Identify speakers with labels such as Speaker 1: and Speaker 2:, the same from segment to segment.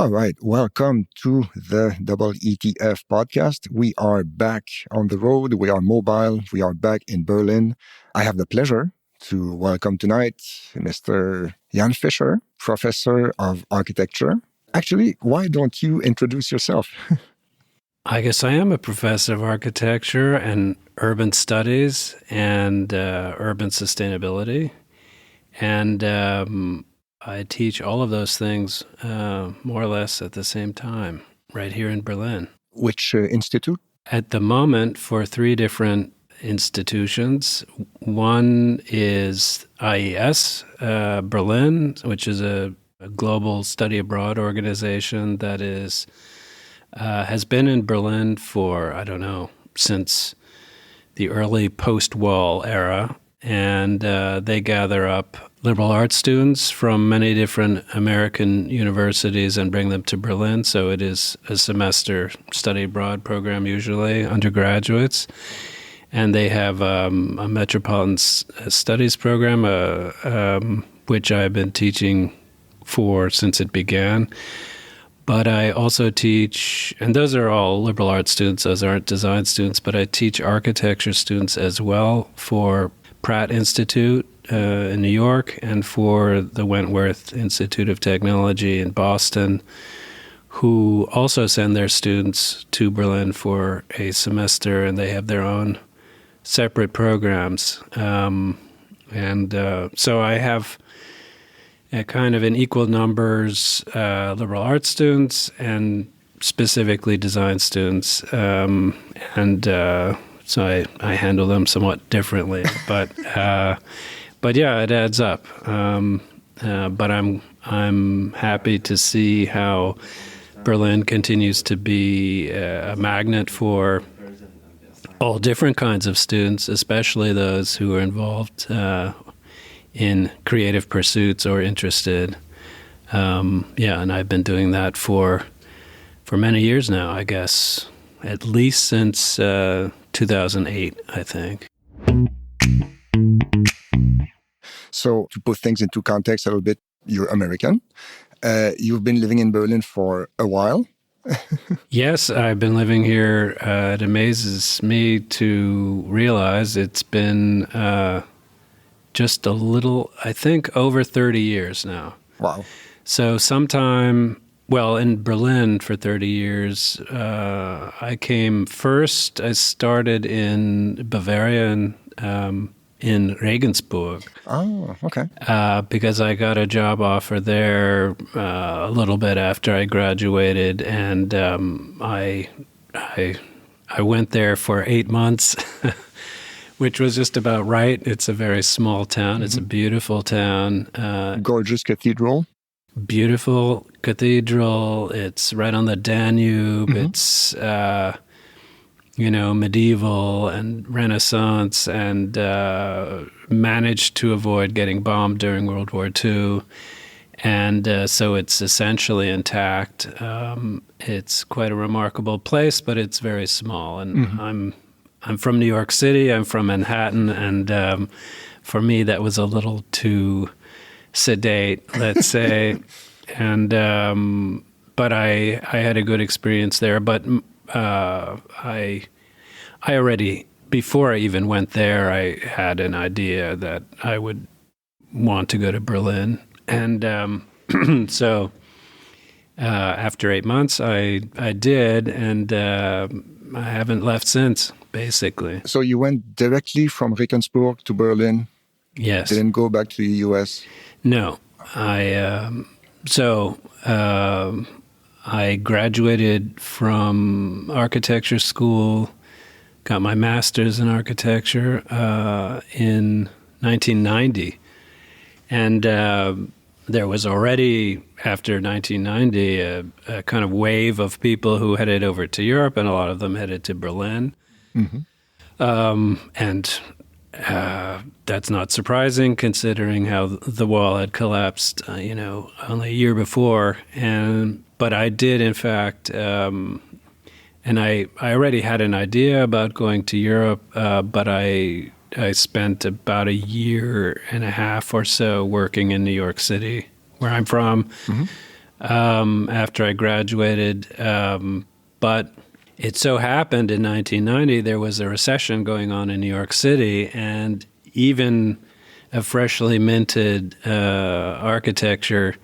Speaker 1: All right. Welcome to the Double ETF podcast. We are back on the road. We are mobile. We are back in Berlin. I have the pleasure to welcome tonight Mr. Jan Fischer, Professor of Architecture. Actually, why don't you introduce yourself?
Speaker 2: I guess I am a professor of architecture and urban studies and urban sustainability. And I teach all of those things more or less at the same time, right here in Berlin.
Speaker 1: Which institute?
Speaker 2: At the moment, for 3 different institutions. One is IES Berlin, which is a global study abroad organization that has been in Berlin for, since the early post-wall era. And they gather up liberal arts students from many different American universities and bring them to Berlin. So it is a semester study abroad program, usually, undergraduates. And they have a metropolitan studies program, which I've been teaching for since it began. But I also teach, and those are all liberal arts students, those aren't design students, but I teach architecture students as well for Pratt Institute in New York and for the Wentworth Institute of Technology in Boston, who also send their students to Berlin for a semester, and they have their own separate programs. So I have kind of in equal numbers liberal arts students and specifically design students. So I handle them somewhat differently. But yeah, it adds up. But I'm happy to see how Berlin continues to be a magnet for all different kinds of students, especially those who are involved in creative pursuits or interested. And I've been doing that for many years now, I guess, at least since 2008, I think.
Speaker 1: So to put things into context a little bit, you're American. You've been living in Berlin for a while.
Speaker 2: Yes, I've been living here. It amazes me to realize it's been just a little, I think, over 30 years now.
Speaker 1: Wow.
Speaker 2: So in Berlin for 30 years, I came first. I started in Bavaria in Regensburg.
Speaker 1: Oh, okay.
Speaker 2: Because I got a job offer there a little bit after I graduated, and I went there for 8 months, which was just about right. It's a very small town. Mm-hmm. It's a beautiful town.
Speaker 1: Gorgeous cathedral.
Speaker 2: Beautiful cathedral. It's right on the Danube. Mm-hmm. It's medieval and Renaissance, and managed to avoid getting bombed during World War II. And so it's essentially intact. It's quite a remarkable place, but it's very small. And mm-hmm. I'm from New York City. I'm from Manhattan, and for me that was a little too sedate, let's say. And but I had a good experience there. But I already, before I even went there, I had an idea that I would want to go to Berlin. And so after 8 months, I did, and I haven't left since, basically.
Speaker 1: So you went directly from Regensburg to Berlin?
Speaker 2: Yes.
Speaker 1: Didn't go back to the U.S.?
Speaker 2: No. I graduated from architecture school, got my master's in architecture in 1990. And there was already, after 1990, a kind of wave of people who headed over to Europe, and a lot of them headed to Berlin. Mm-hmm. And that's not surprising, considering how the wall had collapsed, only a year before. But I did, in fact, and I already had an idea about going to Europe, but I spent about a year and a half or so working in New York City, where I'm from, mm-hmm. after I graduated. But it so happened in 1990 there was a recession going on in New York City, and even a freshly minted architecture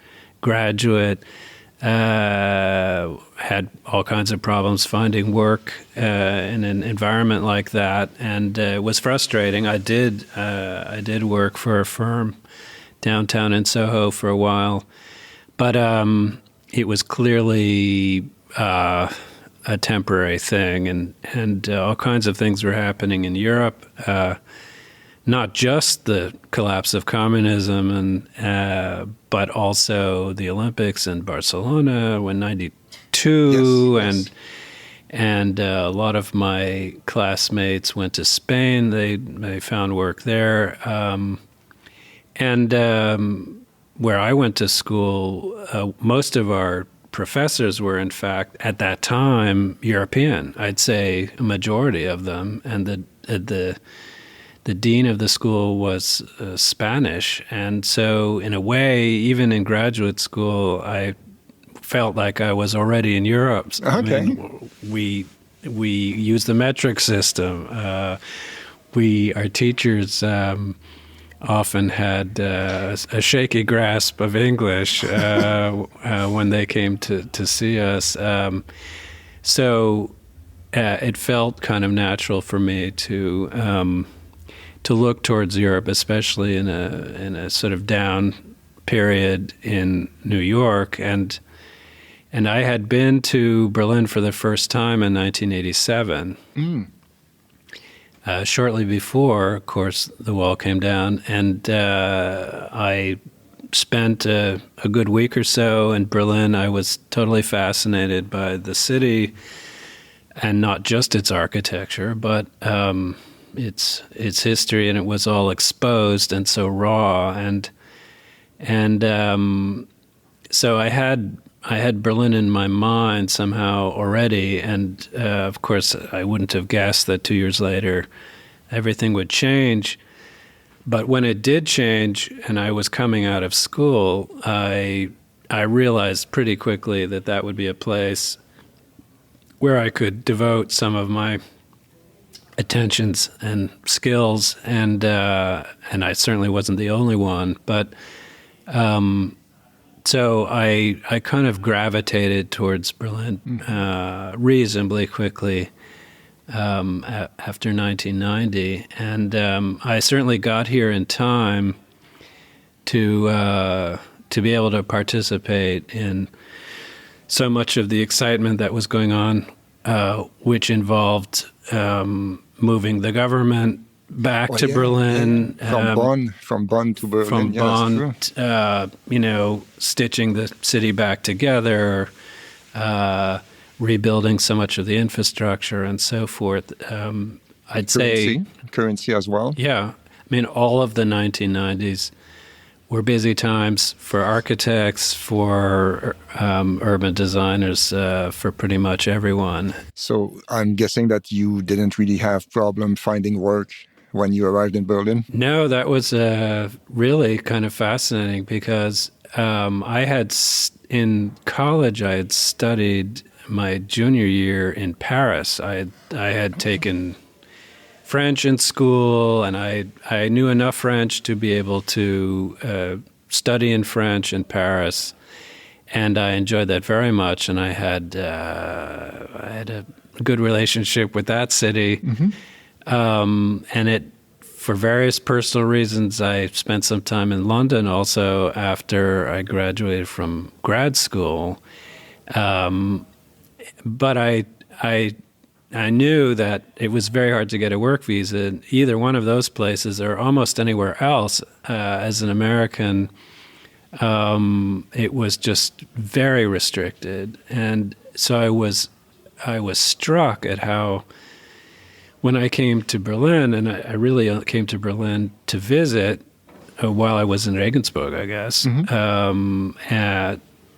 Speaker 2: graduate had all kinds of problems finding work in an environment like that, and it was frustrating. I did work for a firm downtown in Soho for a while, but it was clearly a temporary thing, and all kinds of things were happening in Europe. Not just the collapse of communism, but also the Olympics in Barcelona when '92,
Speaker 1: Yes.
Speaker 2: and a lot of my classmates went to Spain. They found work there, and where I went to school, most of our professors were, in fact, at that time, European. I'd say a majority of them, and the dean of the school was Spanish. And so in a way, even in graduate school, I felt like I was already in Europe.
Speaker 1: Okay.
Speaker 2: I mean, we use the metric system. Our teachers often had a shaky grasp of English when they came to see us. So it felt kind of natural for me to look towards Europe, especially in a sort of down period in New York, and I had been to Berlin for the first time in 1987. Shortly before, of course, the wall came down, and I spent a good week or so in Berlin. I was totally fascinated by the city, and not just its architecture, but its history, and it was all exposed and so raw, and so I had Berlin in my mind somehow already, and of course I wouldn't have guessed that 2 years later everything would change. But when it did change, and I was coming out of school, I realized pretty quickly that would be a place where I could devote some of my attentions and skills, and I certainly wasn't the only one. But so I kind of gravitated towards Berlin reasonably quickly after 1990, and I certainly got here in time to be able to participate in so much of the excitement that was going on, which involved moving the government back to Berlin.
Speaker 1: From Bonn to Berlin.
Speaker 2: From Bonn, stitching the city back together, rebuilding so much of the infrastructure and so forth. I'd say
Speaker 1: currency as well.
Speaker 2: Yeah. I mean, all of the 1990s were busy times for architects, for urban designers, for pretty much everyone.
Speaker 1: So I'm guessing that you didn't really have problem finding work when you arrived in Berlin?
Speaker 2: No, that was really kind of fascinating because in college, I had studied my junior year in Paris. I had taken French in school, and I knew enough French to be able to study in French in Paris, and I enjoyed that very much. And I had a good relationship with that city, and for various personal reasons, I spent some time in London also after I graduated from grad school. But I knew that it was very hard to get a work visa, either one of those places or almost anywhere else. As an American, it was just very restricted. And so I was struck at how, when I came to Berlin, and I really came to Berlin to visit while I was in Regensburg, I guess,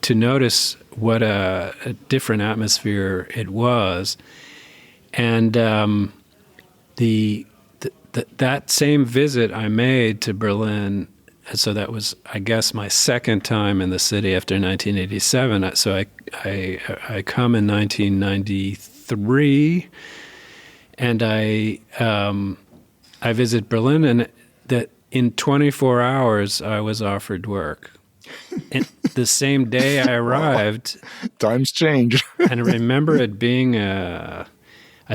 Speaker 2: to notice what a different atmosphere it was. And that same visit I made to Berlin so that was, I guess, my second time in the city after 1987. So I come in 1993, and I visit Berlin, and that in 24 hours I was offered work. And the same day I arrived,
Speaker 1: Times change.
Speaker 2: and I remember it being I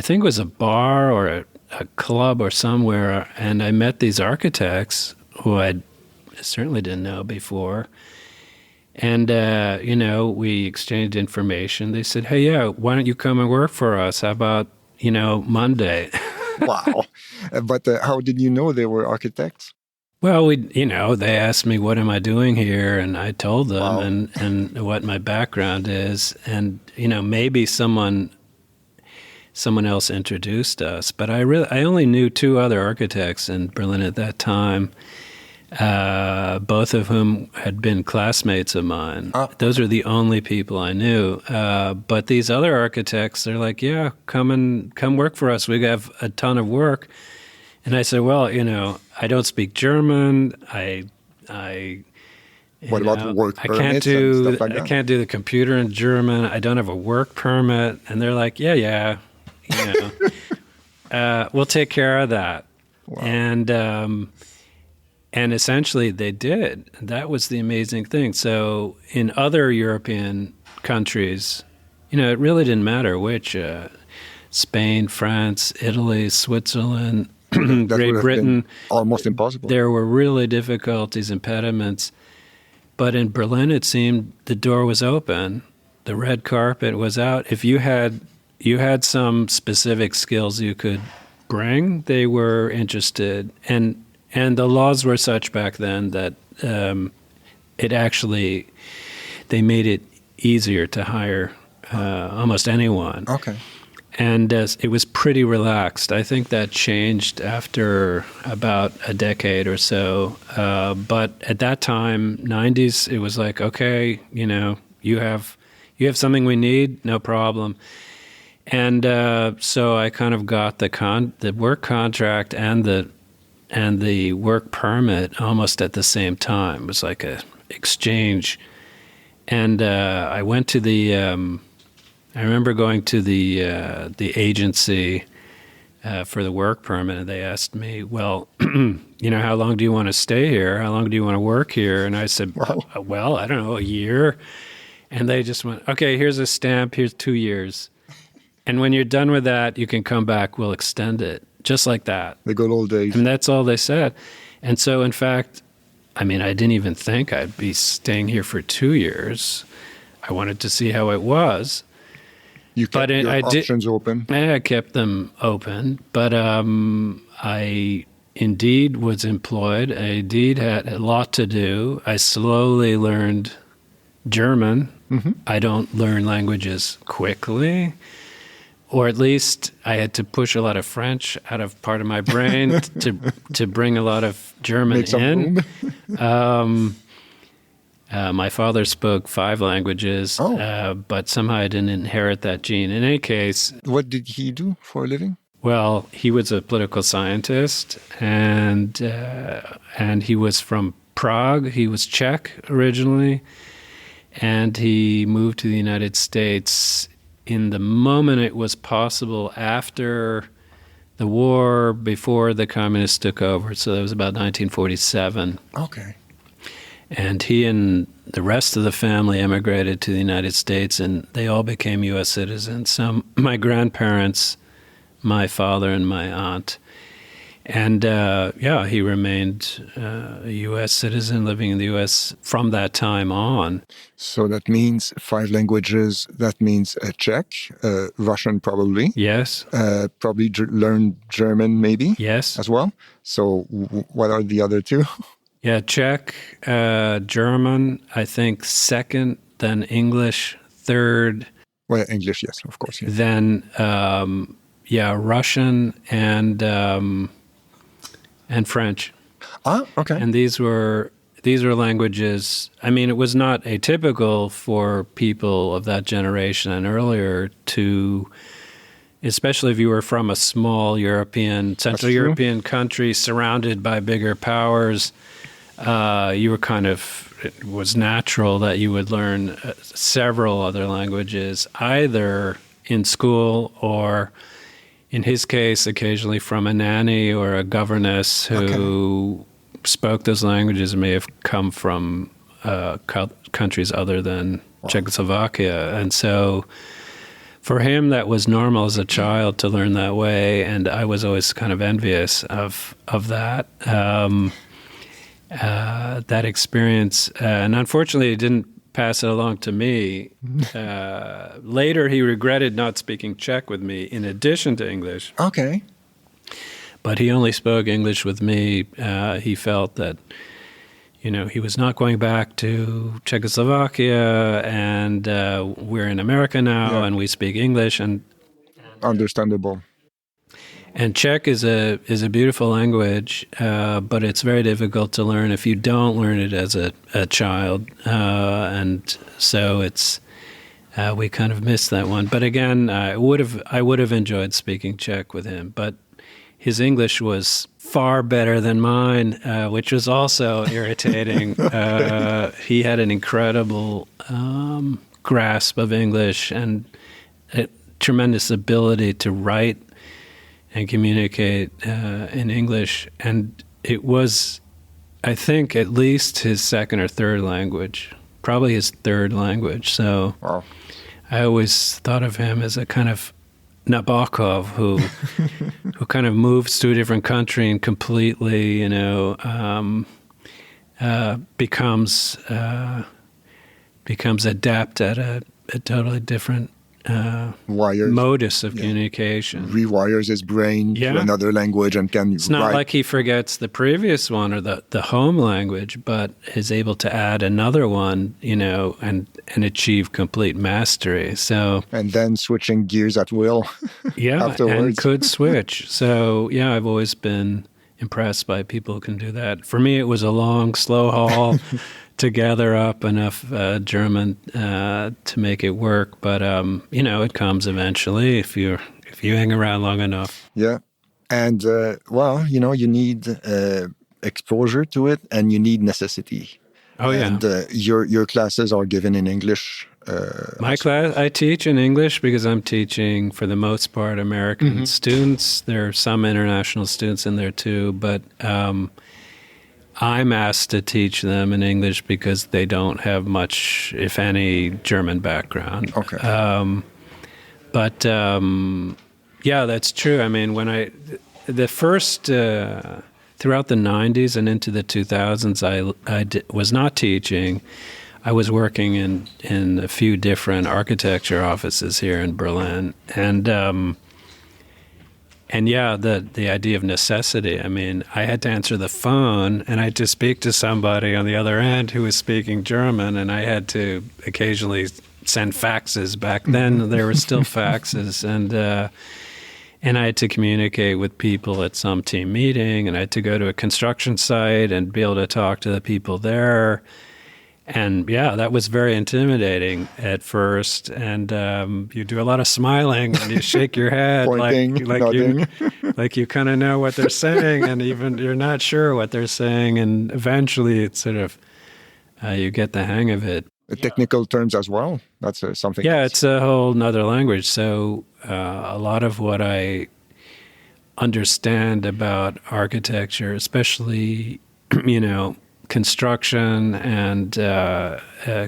Speaker 2: think it was a bar or a club or somewhere, and I met these architects who I certainly didn't know before. And, we exchanged information. They said, hey, yeah, why don't you come and work for us? How about, Monday?
Speaker 1: Wow. But how did you know they were architects?
Speaker 2: Well, they asked me, what am I doing here? And I told them
Speaker 1: Wow.
Speaker 2: and what my background is. And, maybe someone else introduced us. But I only knew two other architects in Berlin at that time, both of whom had been classmates of mine. Those are the only people I knew. But these other architects, they're like, yeah, come work for us. We have a ton of work. And I said, well, I don't speak German.
Speaker 1: What about work
Speaker 2: I
Speaker 1: permits and stuff like that?
Speaker 2: I can't do the computer in German. I don't have a work permit. And they're like, yeah, we'll take care of that.
Speaker 1: Wow.
Speaker 2: And essentially they did. That was the amazing thing. So in other European countries, it really didn't matter which, Spain, France, Italy, Switzerland, Great Britain,
Speaker 1: almost impossible.
Speaker 2: There were really difficulties, impediments. But in Berlin, it seemed the door was open. The red carpet was out. If you had some specific skills you could bring, they were interested. And the laws were such back then that they made it easier to hire almost anyone.
Speaker 1: Okay.
Speaker 2: And it was pretty relaxed. I think that changed after about a decade or so. But at that time, 90s, it was like, okay, you have something we need, no problem. And so I kind of got the work contract and the work permit almost at the same time. It was like a exchange. And I went to I remember going to the agency for the work permit, and they asked me, well, how long do you want to stay here? How long do you want to work here? And I said, well, I don't know, a year. And they just went, okay, here's a stamp, here's 2 years. And when you're done with that, you can come back, we'll extend it. Just like that.
Speaker 1: The good old days.
Speaker 2: And that's all they said. And so, in fact, I didn't even think I'd be staying here for 2 years. I wanted to see how it was.
Speaker 1: You kept your options open.
Speaker 2: I kept them open, but I indeed was employed. I indeed had a lot to do. I slowly learned German. Mm-hmm. I don't learn languages quickly, or at least I had to push a lot of French out of part of my brain to bring a lot of German in. My father spoke 5 languages, but somehow I didn't inherit that gene. In any case...
Speaker 1: What did he do for a living?
Speaker 2: Well, he was a political scientist, and he was from Prague. He was Czech originally, and he moved to the United States in the moment it was possible after the war, before the communists took over. So that was about 1947.
Speaker 1: Okay.
Speaker 2: And he and the rest of the family emigrated to the United States, and they all became U.S. citizens. So my grandparents, my father, and my aunt. And, he remained a U.S. citizen living in the U.S. from that time on.
Speaker 1: So that means 5 languages. That means Czech, Russian probably.
Speaker 2: Yes.
Speaker 1: Probably learn German maybe.
Speaker 2: Yes.
Speaker 1: As well. So what are the other 2?
Speaker 2: Yeah, Czech, German, I think second, then English, third.
Speaker 1: Well, English, yes, of course. Yes.
Speaker 2: Then, Russian and French.
Speaker 1: Okay.
Speaker 2: And these were languages. It was not atypical for people of that generation and earlier to, especially if you were from a small Central European country surrounded by bigger powers. you were it was natural that you would learn several other languages, either in school or, in his case, occasionally from a nanny or a governess who spoke those languages and may have come from countries other than Czechoslovakia. And so for him, that was normal as a child to learn that way, and I was always kind of envious of that. That experience, and unfortunately, he didn't pass it along to me. Later, he regretted not speaking Czech with me in addition to English.
Speaker 1: Okay.
Speaker 2: But he only spoke English with me. He felt that, he was not going back to Czechoslovakia, and we're in America now, and we speak English. And
Speaker 1: understandable.
Speaker 2: And Czech is a beautiful language, but it's very difficult to learn if you don't learn it as a child, and so we kind of missed that one. But again, I would have enjoyed speaking Czech with him, but his English was far better than mine, which was also irritating. He had an incredible grasp of English and a tremendous ability to write and communicate in English. And it was, I think, at least his second or third language, probably his third language. So I always thought of him as a kind of Nabokov who kind of moves to a different country and completely, becomes adept at a totally different modus of communication.
Speaker 1: Rewires his brain to another language and can
Speaker 2: It's not like he forgets the previous one or the home language, but is able to add another one, and achieve complete mastery. So
Speaker 1: and then switching gears at will. Afterwards.
Speaker 2: And could switch. So I've always been impressed by people who can do that. For me, it was a long, slow haul to gather up enough German to make it work. But it comes eventually if you hang around long enough.
Speaker 1: Yeah, and you need exposure to it, and you need necessity.
Speaker 2: Oh yeah,
Speaker 1: and your classes are given in English.
Speaker 2: My class, I teach in English because I'm teaching for the most part American students. There are some international students in there too, but I'm asked to teach them in English because they don't have much, if any, German background.
Speaker 1: Okay.
Speaker 2: That's true. I mean, throughout the 90s and into the 2000s, I was not teaching. I was working in a few different architecture offices here in Berlin. And the idea of necessity. I mean, I had to answer the phone and I had to speak to somebody on the other end who was speaking German, and I had to occasionally send faxes. Back then, there were still faxes, and I had to communicate with people at some team meeting, and I had to go to a construction site and be able to talk to the people there. And that was very intimidating at first. And you do a lot of smiling and you shake your head
Speaker 1: pointing,
Speaker 2: like you kind of know what they're saying, and even you're not sure what they're saying. And eventually, it's sort of you get the hang of it.
Speaker 1: The technical terms as well. That's something.
Speaker 2: Yeah, it's a whole nother language. So a lot of what I understand about architecture, especially construction and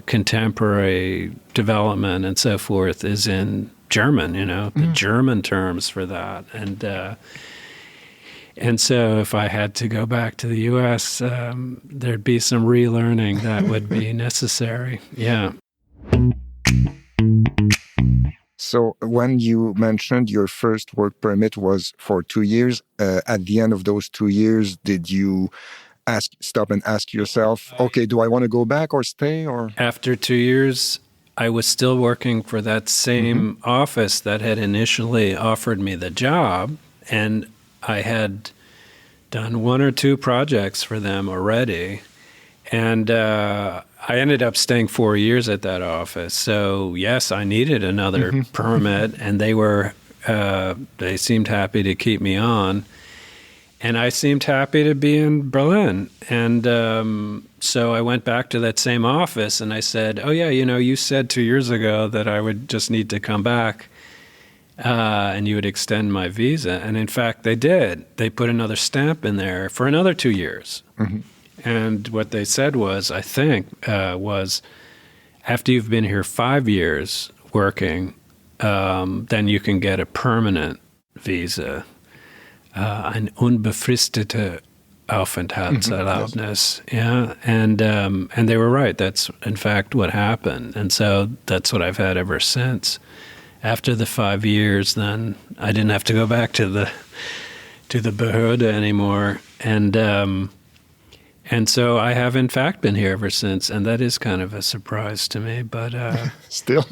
Speaker 2: contemporary development and so forth, is in German, the German terms for that. And so if I had to go back to the U.S., there'd be some relearning that would be necessary. Yeah.
Speaker 1: So when you mentioned your first work permit was for 2 years, at the end of those 2 years, did you stop and ask yourself, okay, do I want to go back or stay? Or
Speaker 2: after 2 years, I was still working for that same office that had initially offered me the job, and I had done 1 or 2 projects for them already, and I ended up staying 4 years at that office. So yes, I needed another permit, and they seemed happy to keep me on. And I seemed happy to be in Berlin. And so I went back to that same office and I said, oh, yeah, you said 2 years ago that I would just need to come back and you would extend my visa. And in fact, they did. They put another stamp in there for another 2 years. Mm-hmm. And what they said was, I think, was after you've been here 5 years working, then you can get a permanent visa. An unbefristete Aufenthaltserlaubnis. Yeah, and they were right. That's in fact what happened, and so that's what I've had ever since. After the 5 years, then I didn't have to go back to the Behörde anymore, and so I have in fact been here ever since, and that is kind of a surprise to me. But
Speaker 1: still,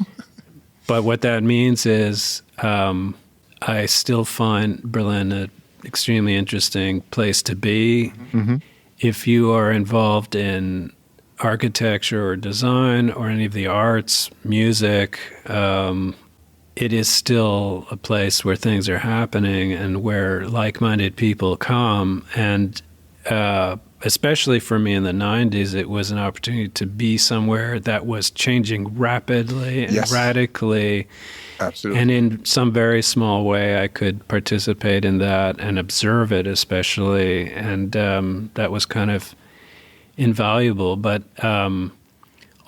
Speaker 2: but what that means is I still find Berlin a extremely interesting place to be. Mm-hmm. If you are involved in architecture or design or any of the arts, music, it is still a place where things are happening and where like-minded people come. And especially for me in the 90s, it was an opportunity to be somewhere that was changing rapidly and radically.
Speaker 1: Absolutely.
Speaker 2: And in some very small way, I could participate in that and observe it, especially. And that was kind of invaluable. But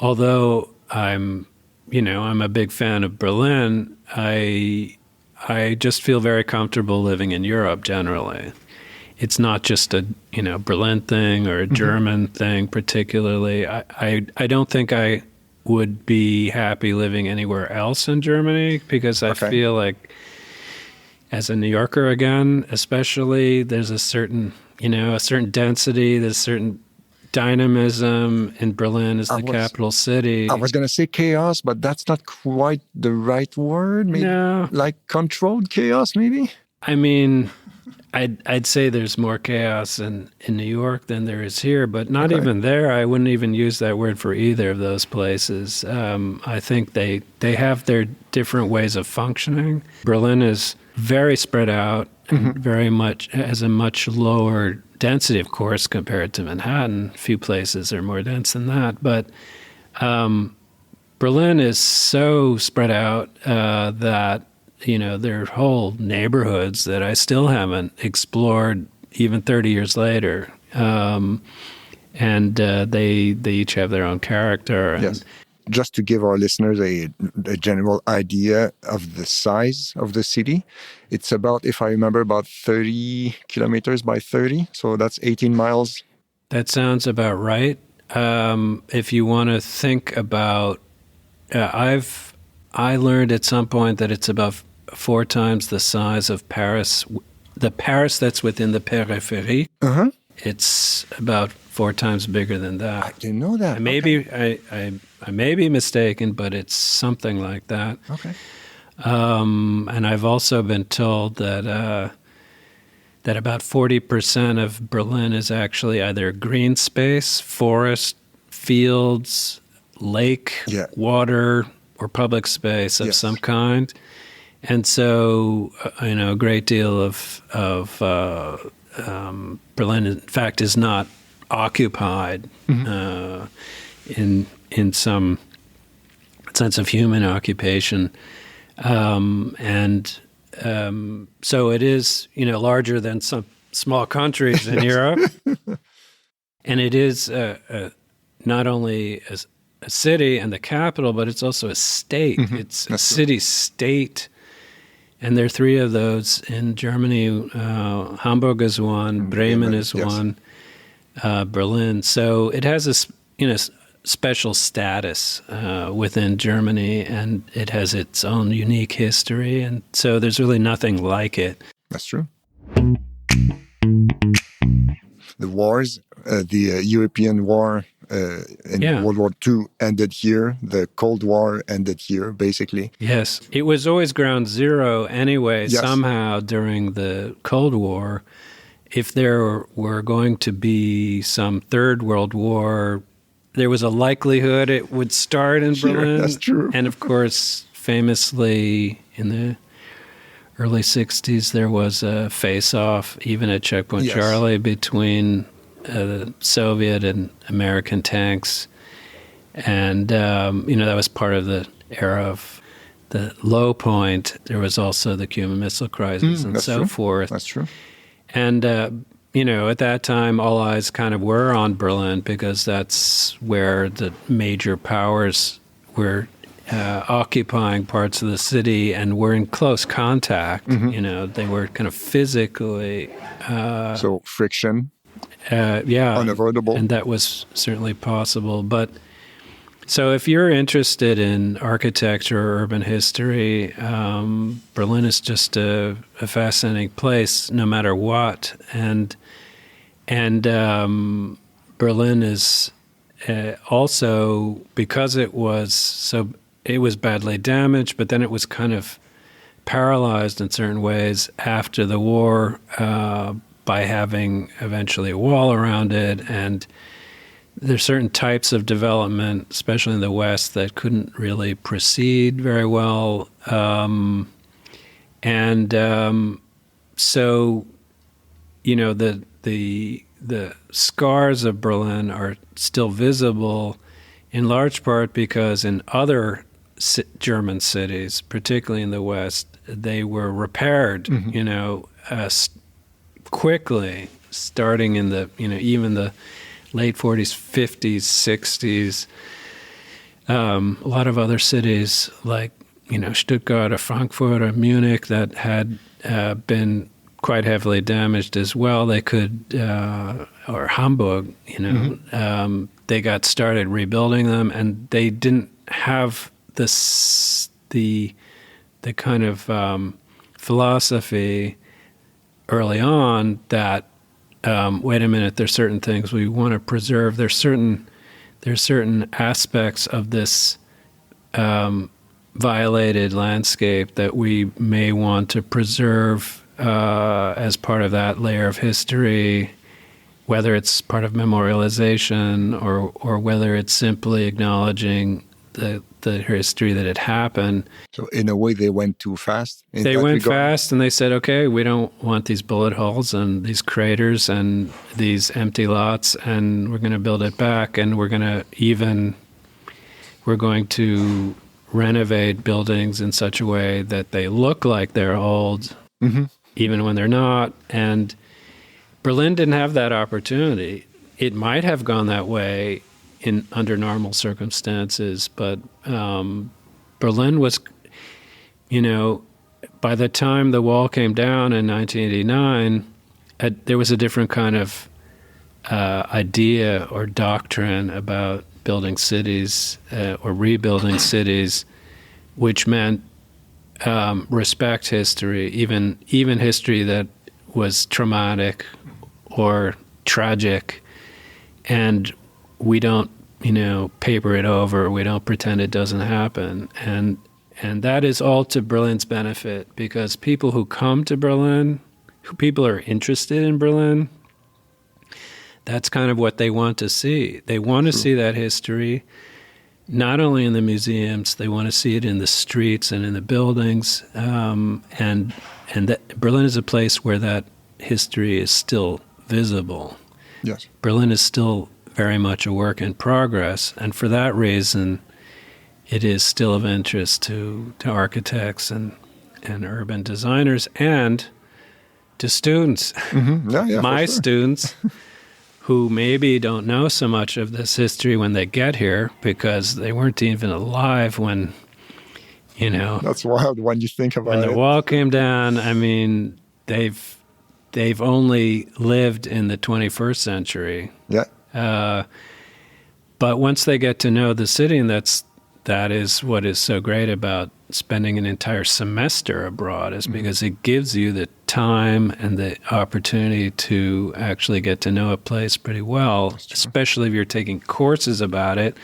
Speaker 2: although I'm a big fan of Berlin, I just feel very comfortable living in Europe generally. It's not just a Berlin thing or a German thing particularly. I don't think I would be happy living anywhere else in Germany because I feel like as a New Yorker again, especially, there's a certain density, there's a certain dynamism in Berlin as the capital city.
Speaker 1: I was going to say chaos, but that's not quite the right word. Maybe like controlled chaos, maybe?
Speaker 2: I mean, I'd say there's more chaos in New York than there is here, but not even there. I wouldn't even use that word for either of those places. I think they have their different ways of functioning. Berlin is very spread out and very much has a much lower density, of course, compared to Manhattan. A few places are more dense than that, but Berlin is so spread out that there are whole neighborhoods that I still haven't explored even 30 years later. And they each have their own character. And
Speaker 1: yes. Just to give our listeners a general idea of the size of the city, it's about, if I remember, about 30 kilometers by 30. So that's 18 miles.
Speaker 2: That sounds about right. If you want to think about, I learned at some point that it's about 4 times the size of Paris. The Paris that's within the périphérie, it's about 4 times bigger than that.
Speaker 1: I didn't know that.
Speaker 2: I may be mistaken, but it's something like that.
Speaker 1: Okay.
Speaker 2: And I've also been told that about 40% of Berlin is actually either green space, forest, fields, lake, water, or public space of some kind. And so, a great deal of Berlin, in fact, is not occupied in some sense of human occupation. So it is, larger than some small countries in Europe. And it is not only a city and the capital, but it's also a state. It's a city-state. And there are 3 of those in Germany. Hamburg is one, Bremen is one, Berlin. So it has a special status within Germany, and it has its own unique history. And so there's really nothing like it.
Speaker 1: That's true. The wars, the European war in World War II ended here. The Cold War ended here, basically.
Speaker 2: Yes. It was always ground zero anyway, somehow during the Cold War. If there were going to be some Third World War, there was a likelihood it would start in Berlin.
Speaker 1: That's true.
Speaker 2: And of course, famously in the early 60s, there was a face-off, even at Checkpoint
Speaker 1: Yes.
Speaker 2: Charlie, between Soviet and American tanks. And, that was part of the era of the low point. There was also the Cuban Missile Crisis and so forth.
Speaker 1: That's true.
Speaker 2: And, at that time, all eyes kind of were on Berlin because that's where the major powers were occupying parts of the city and were in close contact. They were kind of physically...
Speaker 1: so friction,
Speaker 2: unavoidable. And that was certainly possible. But so if you're interested in architecture or urban history, Berlin is just a fascinating place no matter what. And Berlin is also, because it was badly damaged, but then it was kind of paralyzed in certain ways after the war by having eventually a wall around it. And there's certain types of development, especially in the West, that couldn't really proceed very well. So, the scars of Berlin are still visible in large part because in other German cities, particularly in the West, they were repaired, quickly, starting in the, even the late 40s, 50s, 60s. A lot of other cities like, Stuttgart or Frankfurt or Munich that had been quite heavily damaged as well. They could, or Hamburg, they got started rebuilding them, and they didn't have the kind of philosophy early on that wait a minute, there's certain things we want to preserve. There's certain aspects of this violated landscape that we may want to preserve as part of that layer of history, whether it's part of memorialization or whether it's simply acknowledging the history that had happened.
Speaker 1: So in a way, they went too fast?
Speaker 2: They went fast, and they said, okay, we don't want these bullet holes and these craters and these empty lots, and we're going to build it back, and we're going to renovate buildings in such a way that they look like they're old, even when they're not. And Berlin didn't have that opportunity. It might have gone that way under normal circumstances, but Berlin was, by the time the wall came down in 1989, there was a different kind of idea or doctrine about building cities or rebuilding cities, which meant respect history, even history that was traumatic or tragic, and we don't, paper it over. We don't pretend it doesn't happen. And that is all to Berlin's benefit, because people who come to Berlin, people are interested in Berlin, that's kind of what they want to see. They want to see that history, not only in the museums, they want to see it in the streets and in the buildings. And that Berlin is a place where that history is still visible.
Speaker 1: Yes. Berlin
Speaker 2: is still very much a work in progress, and for that reason, it is still of interest to architects and urban designers and to students. My students, who maybe don't know so much of this history when they get here because they weren't even alive when,
Speaker 1: That's wild when you think about it.
Speaker 2: When the wall came down, I mean, they've only lived in the 21st century.
Speaker 1: Yeah.
Speaker 2: But once they get to know the city, and that is what is so great about spending an entire semester abroad, is because it gives you the time and the opportunity to actually get to know a place pretty well, especially if you're taking courses about it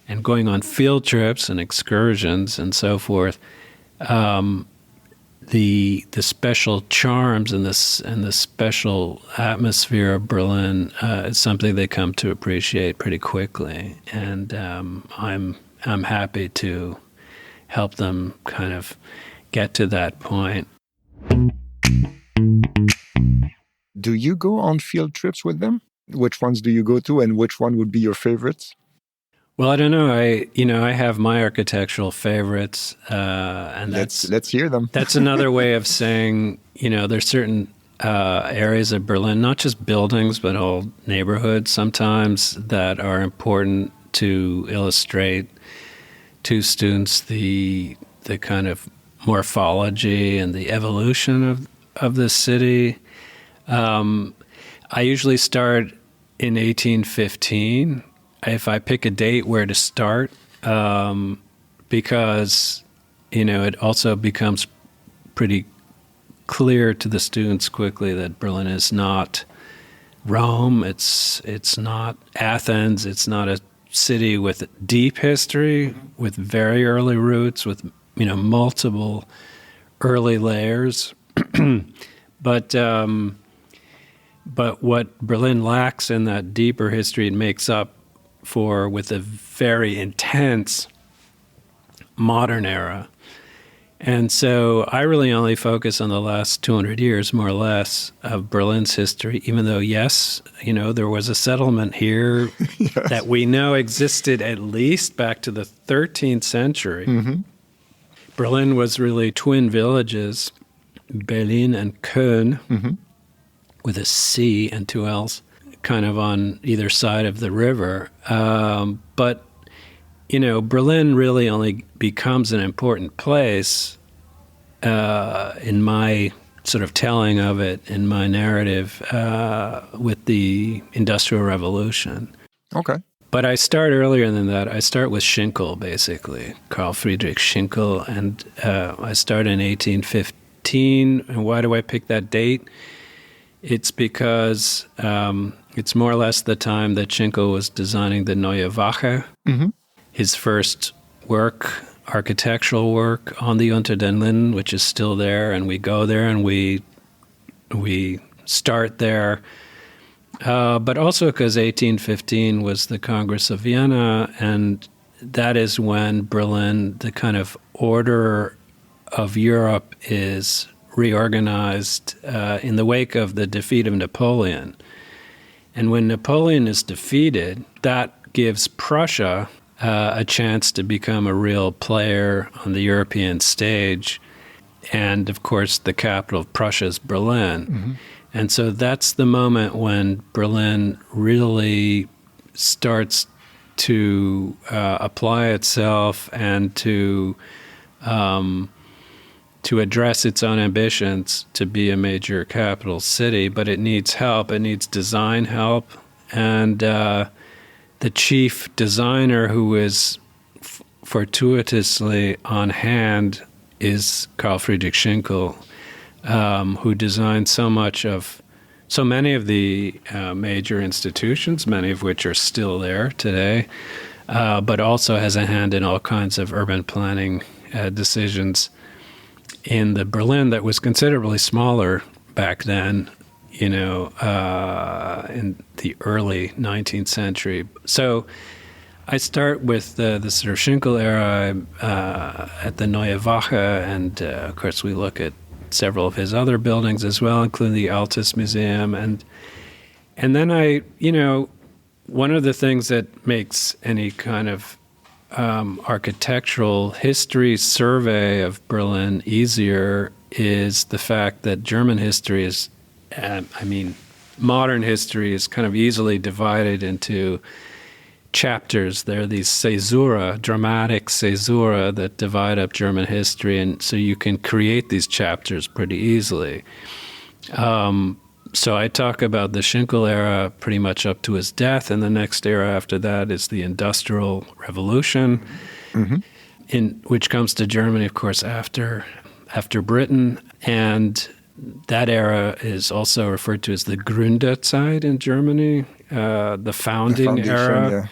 Speaker 2: and going on field trips and excursions and so forth. The special charms and the special atmosphere of Berlin is something they come to appreciate pretty quickly, and I'm happy to help them kind of get to that point.
Speaker 1: Do you go on field trips with them? Which ones do you go to, and which one would be your favorites?
Speaker 2: Well, I don't know. I have my architectural favorites, and
Speaker 1: Let's hear them.
Speaker 2: that's another way of saying, there's certain areas of Berlin, not just buildings, but whole neighborhoods sometimes, that are important to illustrate to students the kind of morphology and the evolution of the city. I usually start in 1815. If I pick a date where to start, because, it also becomes pretty clear to the students quickly that Berlin is not Rome, it's not Athens, it's not a city with deep history, with very early roots, with, multiple early layers. But what Berlin lacks in that deeper history, it makes up for with a very intense modern era. And so I really only focus on the last 200 years, more or less, of Berlin's history, even though, yes, there was a settlement here yes. that we know existed at least back to the 13th century. Mm-hmm. Berlin was really twin villages, Berlin and Köln, mm-hmm. with a C and two L's, kind of on either side of the river. But Berlin really only becomes an important place in my sort of telling of it, in my narrative, with the Industrial Revolution.
Speaker 1: Okay.
Speaker 2: But I start earlier than that. I start with Schinkel, basically, Carl Friedrich Schinkel, and I start in 1815. And why do I pick that date? It's because it's more or less the time that Schinkel was designing the Neue Wache, mm-hmm. his first work, architectural work on the Unter den Linden, which is still there, and we go there and we start there. But also because 1815 was the Congress of Vienna, and that is when Berlin, the kind of order of Europe, is reorganized in the wake of the defeat of Napoleon. And when Napoleon is defeated, that gives Prussia a chance to become a real player on the European stage. And, of course, the capital of Prussia is Berlin. Mm-hmm. And so that's the moment when Berlin really starts to apply itself and to address its own ambitions to be a major capital city, but it needs help. It needs design help. And the chief designer who is fortuitously on hand is Carl Friedrich Schinkel, who designed so many of the major institutions, many of which are still there today, but also has a hand in all kinds of urban planning decisions in the Berlin that was considerably smaller back then, in the early 19th century. So I start with the sort of Schinkel era at the Neue Wache, and of course we look at several of his other buildings as well, including the Altes Museum. And then one of the things that makes any kind of architectural history survey of Berlin easier is the fact that German history is, modern history is kind of easily divided into chapters. There are these caesura, dramatic caesura, that divide up German history, and so you can create these chapters pretty easily. So I talk about the Schinkel era pretty much up to his death, and the next era after that is the Industrial Revolution, mm-hmm. Which comes to Germany, of course, after Britain. And that era is also referred to as the Gründerzeit in Germany, the founding era. Yeah.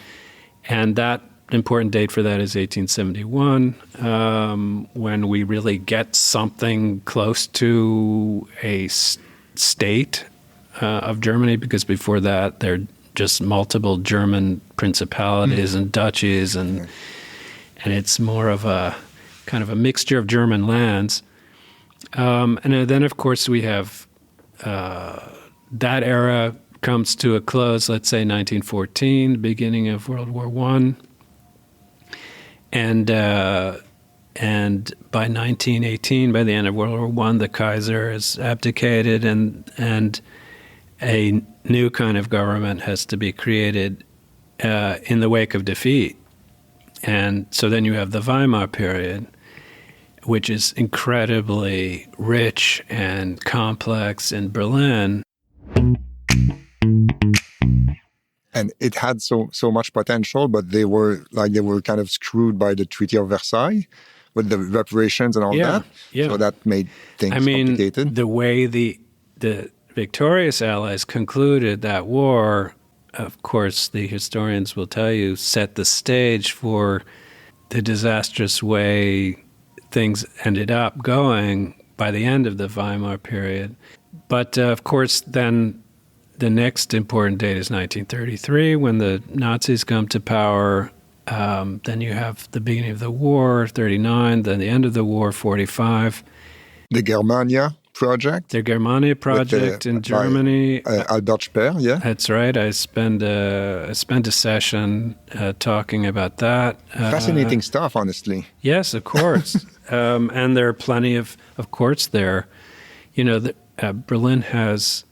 Speaker 2: And that important date for that is 1871, when we really get something close to a state of Germany, because before that there are just multiple German principalities and duchies, and it's more of a kind of a mixture of German lands. And then, of course, we have that era comes to a close, let's say 1914, beginning of World War I. And by 1918, by the end of World War I, the Kaiser has abdicated, and a new kind of government has to be created in the wake of defeat. And so then you have the Weimar period, which is incredibly rich and complex in Berlin.
Speaker 1: And it had so much potential, but they were kind of screwed by the Treaty of Versailles with the reparations and all that.
Speaker 2: Yeah.
Speaker 1: So that made things complicated.
Speaker 2: The way the victorious Allies concluded that war, of course, the historians will tell you, set the stage for the disastrous way things ended up going by the end of the Weimar period. But, of course, then the next important date is 1933, when the Nazis come to power. Then you have the beginning of the war, 39, then the end of the war, 45.
Speaker 1: The Germania project.
Speaker 2: The Germania project in Germany.
Speaker 1: Albert Speer, yeah.
Speaker 2: That's right. I spent a session talking about that.
Speaker 1: Fascinating stuff, honestly.
Speaker 2: Yes, of course. And there are plenty of course, there. Berlin has...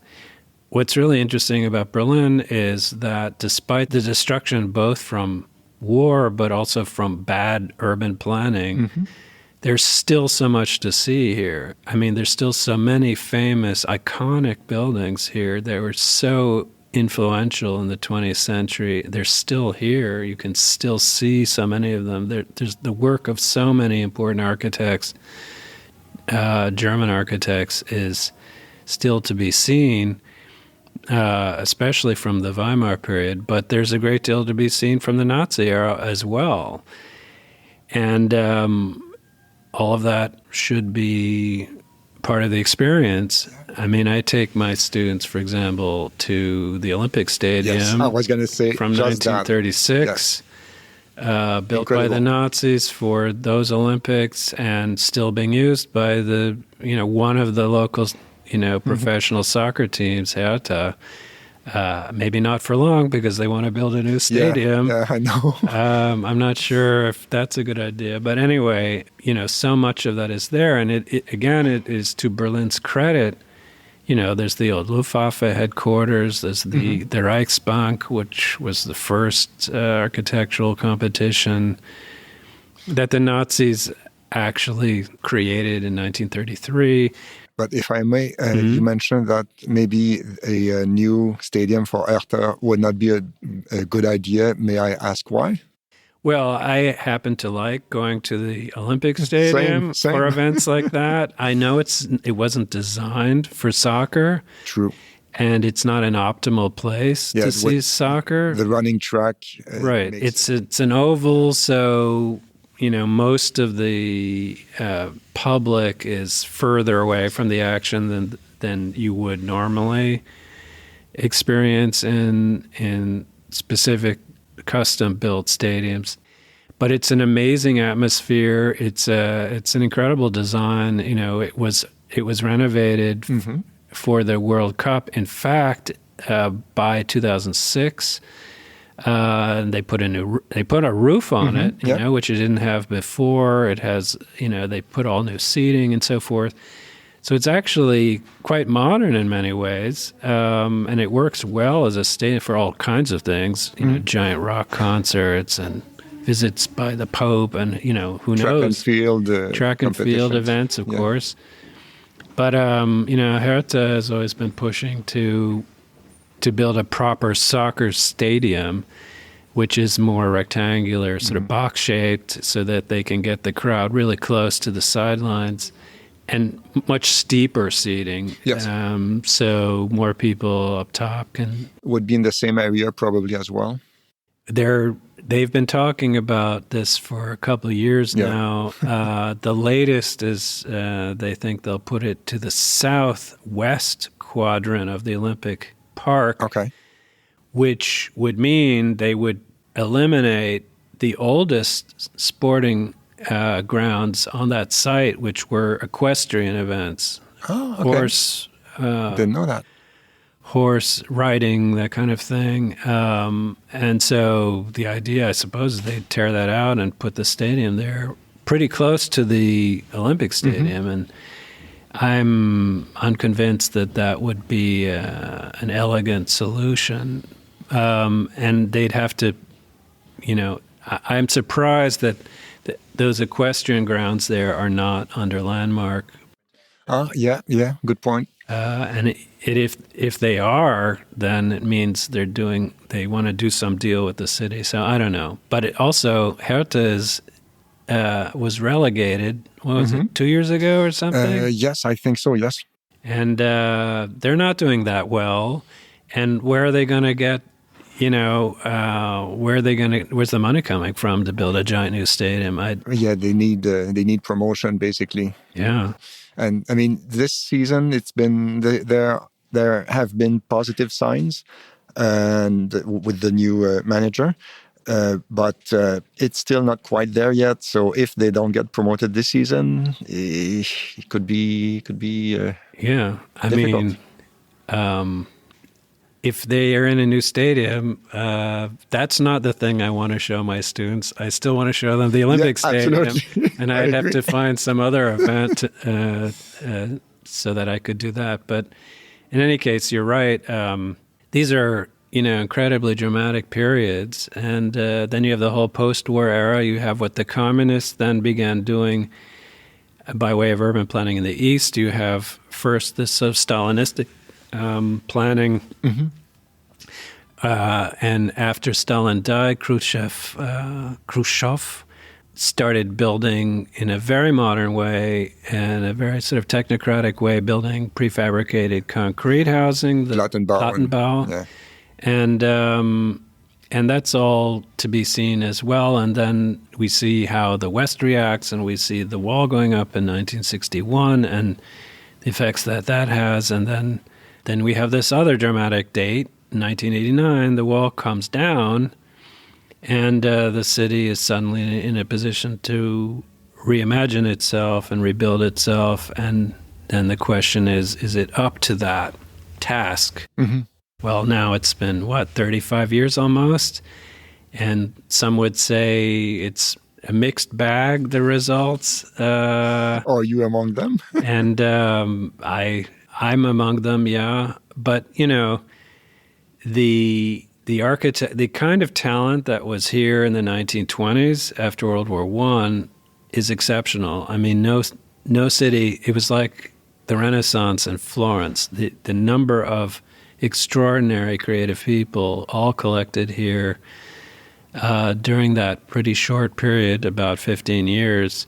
Speaker 2: What's really interesting about Berlin is that despite the destruction both from war but also from bad urban planning, there's still so much to see here. I mean, there's still so many famous, iconic buildings here that were so influential in the 20th century. They're still here. You can still see so many of them. There's the work of so many important architects, German architects, is still to be seen. Especially from the Weimar period, but there's a great deal to be seen from the Nazi era as well. And all of that should be part of the experience. I mean, I take my students, for example, to the Olympic Stadium.
Speaker 1: Yes, I was going to say
Speaker 2: from
Speaker 1: just
Speaker 2: 1936, built
Speaker 1: Incredible.
Speaker 2: by the Nazis for those Olympics, and still being used by the one of the local professional soccer teams, Hertha. Maybe not for long because they want to build a new stadium.
Speaker 1: Yeah, I know.
Speaker 2: I'm not sure if that's a good idea. But anyway, so much of that is there. And it is to Berlin's credit. There's the old Luftwaffe headquarters. There's the Reichsbank, which was the first architectural competition that the Nazis actually created in 1933.
Speaker 1: But if I may, you mentioned that maybe a new stadium for Hertha would not be a good idea. May I ask why?
Speaker 2: Well, I happen to like going to the Olympic Stadium
Speaker 1: Same.
Speaker 2: for events like that. I know it wasn't designed for soccer.
Speaker 1: True.
Speaker 2: And it's not an optimal place to see soccer.
Speaker 1: The running track.
Speaker 2: Right. It's an oval, so... most of the public is further away from the action than you would normally experience in specific custom-built stadiums. But it's an amazing atmosphere. It's an incredible design. It was renovated for the World Cup. In fact, by 2006. They put a roof on it, which it didn't have before. It has, they put all new seating and so forth. So it's actually quite modern in many ways, and it works well as a stadium for all kinds of things. Giant rock concerts and visits by the Pope, and who knows, track and field events, of course. But Hertha has always been pushing to build a proper soccer stadium, which is more rectangular, sort of box-shaped, so that they can get the crowd really close to the sidelines, and much steeper seating.
Speaker 1: Yes.
Speaker 2: So more people up top can...
Speaker 1: Would be in the same area probably as well.
Speaker 2: They've been talking about this for a couple of years now. The latest is they think they'll put it to the southwest quadrant of the Olympic Park, which would mean they would eliminate the oldest sporting grounds on that site, which were equestrian events.
Speaker 1: Oh, okay. Didn't know that.
Speaker 2: horse riding, that kind of thing. And so the idea, I suppose, is they'd tear that out and put the stadium there pretty close to the Olympic Stadium. And I'm unconvinced that that would be an elegant solution. And they'd have to, I'm surprised that those equestrian grounds there are not under landmark.
Speaker 1: Yeah, good point.
Speaker 2: And if they are, then it means they want to do some deal with the city. So I don't know. But it also, Hertha was relegated, what was it, 2 years ago or something?
Speaker 1: Yes, I think so, yes.
Speaker 2: And they're not doing that well. And where are they going to get, where's the money coming from to build a giant new stadium?
Speaker 1: They need promotion, basically.
Speaker 2: Yeah.
Speaker 1: And I mean, this season, it's been, there have been positive signs and with the new manager. But it's still not quite there yet. So if they don't get promoted this season, it could be.
Speaker 2: Yeah, I
Speaker 1: difficult.
Speaker 2: mean, if they are in a new stadium, that's not the thing I want to show my students. I still want to show them the Olympic Stadium,
Speaker 1: absolutely.
Speaker 2: and I'd have to find some other event so that I could do that. But in any case, you're right. These are incredibly dramatic periods. And then you have the whole post-war era. You have what the communists then began doing by way of urban planning in the East. You have first this sort of Stalinistic planning. And after Stalin died, Khrushchev started building in a very modern way and a very sort of technocratic way, building prefabricated concrete housing, the Plattenbau.
Speaker 1: Yeah.
Speaker 2: And that's all to be seen as well. And then we see how the West reacts, and we see the wall going up in 1961 and the effects that has. And then we have this other dramatic date, 1989. The wall comes down, and the city is suddenly in a position to reimagine itself and rebuild itself. And then the question is it up to that task? Well, now it's been, 35 years almost? And some would say it's a mixed bag, the results.
Speaker 1: Are you among them?
Speaker 2: And I'm among them, yeah. But, the architect, the kind of talent that was here in the 1920s after World War I is exceptional. I mean, no city, it was like the Renaissance in Florence. The number of extraordinary creative people all collected here during that pretty short period, about 15 years.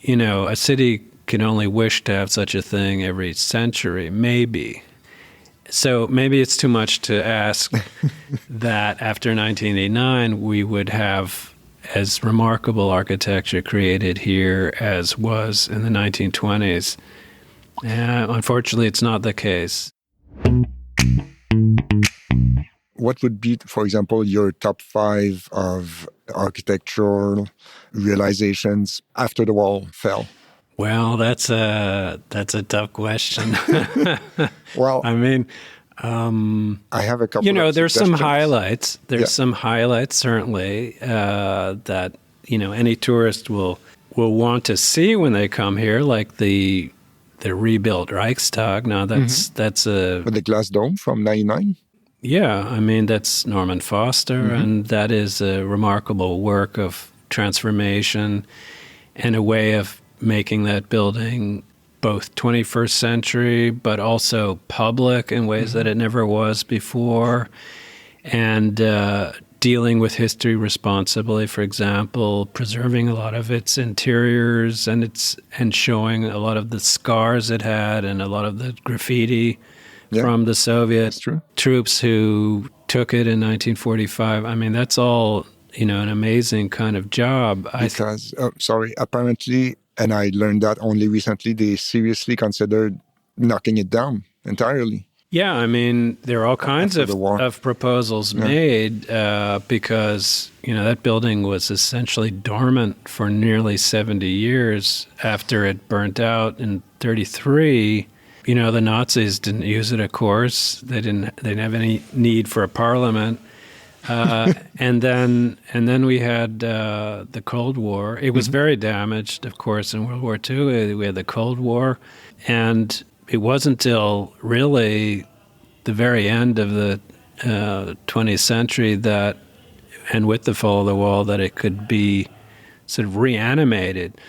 Speaker 2: A city can only wish to have such a thing every century, maybe. So maybe it's too much to ask that after 1989 we would have as remarkable architecture created here as was in the 1920s. Unfortunately, it's not the case.
Speaker 1: What would be, for example, your top 5 of architectural realizations after the wall fell?
Speaker 2: Well, that's a tough question.
Speaker 1: Well,
Speaker 2: I mean,
Speaker 1: I have a couple.
Speaker 2: There's some
Speaker 1: suggestions.
Speaker 2: highlights. There's some highlights certainly that any tourist will want to see when they come here, like the rebuilt Reichstag. Now that's
Speaker 1: With the glass dome from '99.
Speaker 2: Yeah, I mean, that's Norman Foster, and that is a remarkable work of transformation and a way of making that building both 21st century, but also public in ways that it never was before, and dealing with history responsibly, for example, preserving a lot of its interiors and showing a lot of the scars it had and a lot of the graffiti from the Soviet troops who took it in 1945. I mean, that's all, an amazing kind of job.
Speaker 1: Because, apparently, and I learned that only recently, they seriously considered knocking it down entirely.
Speaker 2: Yeah, I mean, there are all kinds of proposals made because, that building was essentially dormant for nearly 70 years after it burnt out in 1933. the Nazis didn't use it, of course. They didn't have any need for a parliament. And then we had the Cold War. It was very damaged, of course, in World War II. We had the Cold War. And it wasn't until really the very end of the 20th century that, and with the fall of the wall, that it could be sort of reanimated,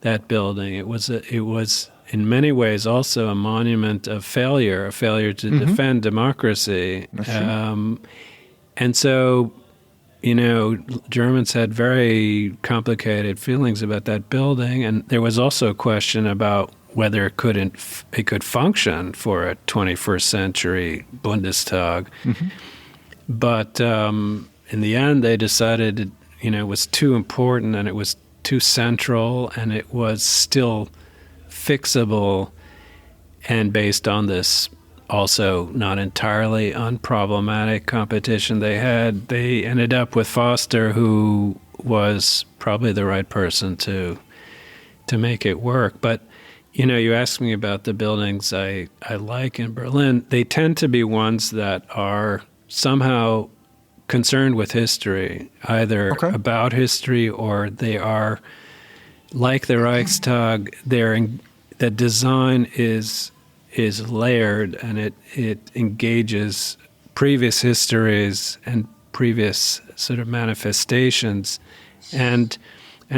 Speaker 2: that building. It was in many ways also a monument of failure, a failure to defend democracy. And so, Germans had very complicated feelings about that building, and there was also a question about whether it could function for a 21st century Bundestag. But in the end, they decided, it was too important and it was too central, and it was still fixable and based on this also not entirely unproblematic competition they had. They ended up with Foster, who was probably the right person to make it work. But, you asked me about the buildings I like in Berlin. They tend to be ones that are somehow concerned with history, either about history or they are like the Reichstag. The design is layered, and it engages previous histories and previous sort of manifestations, and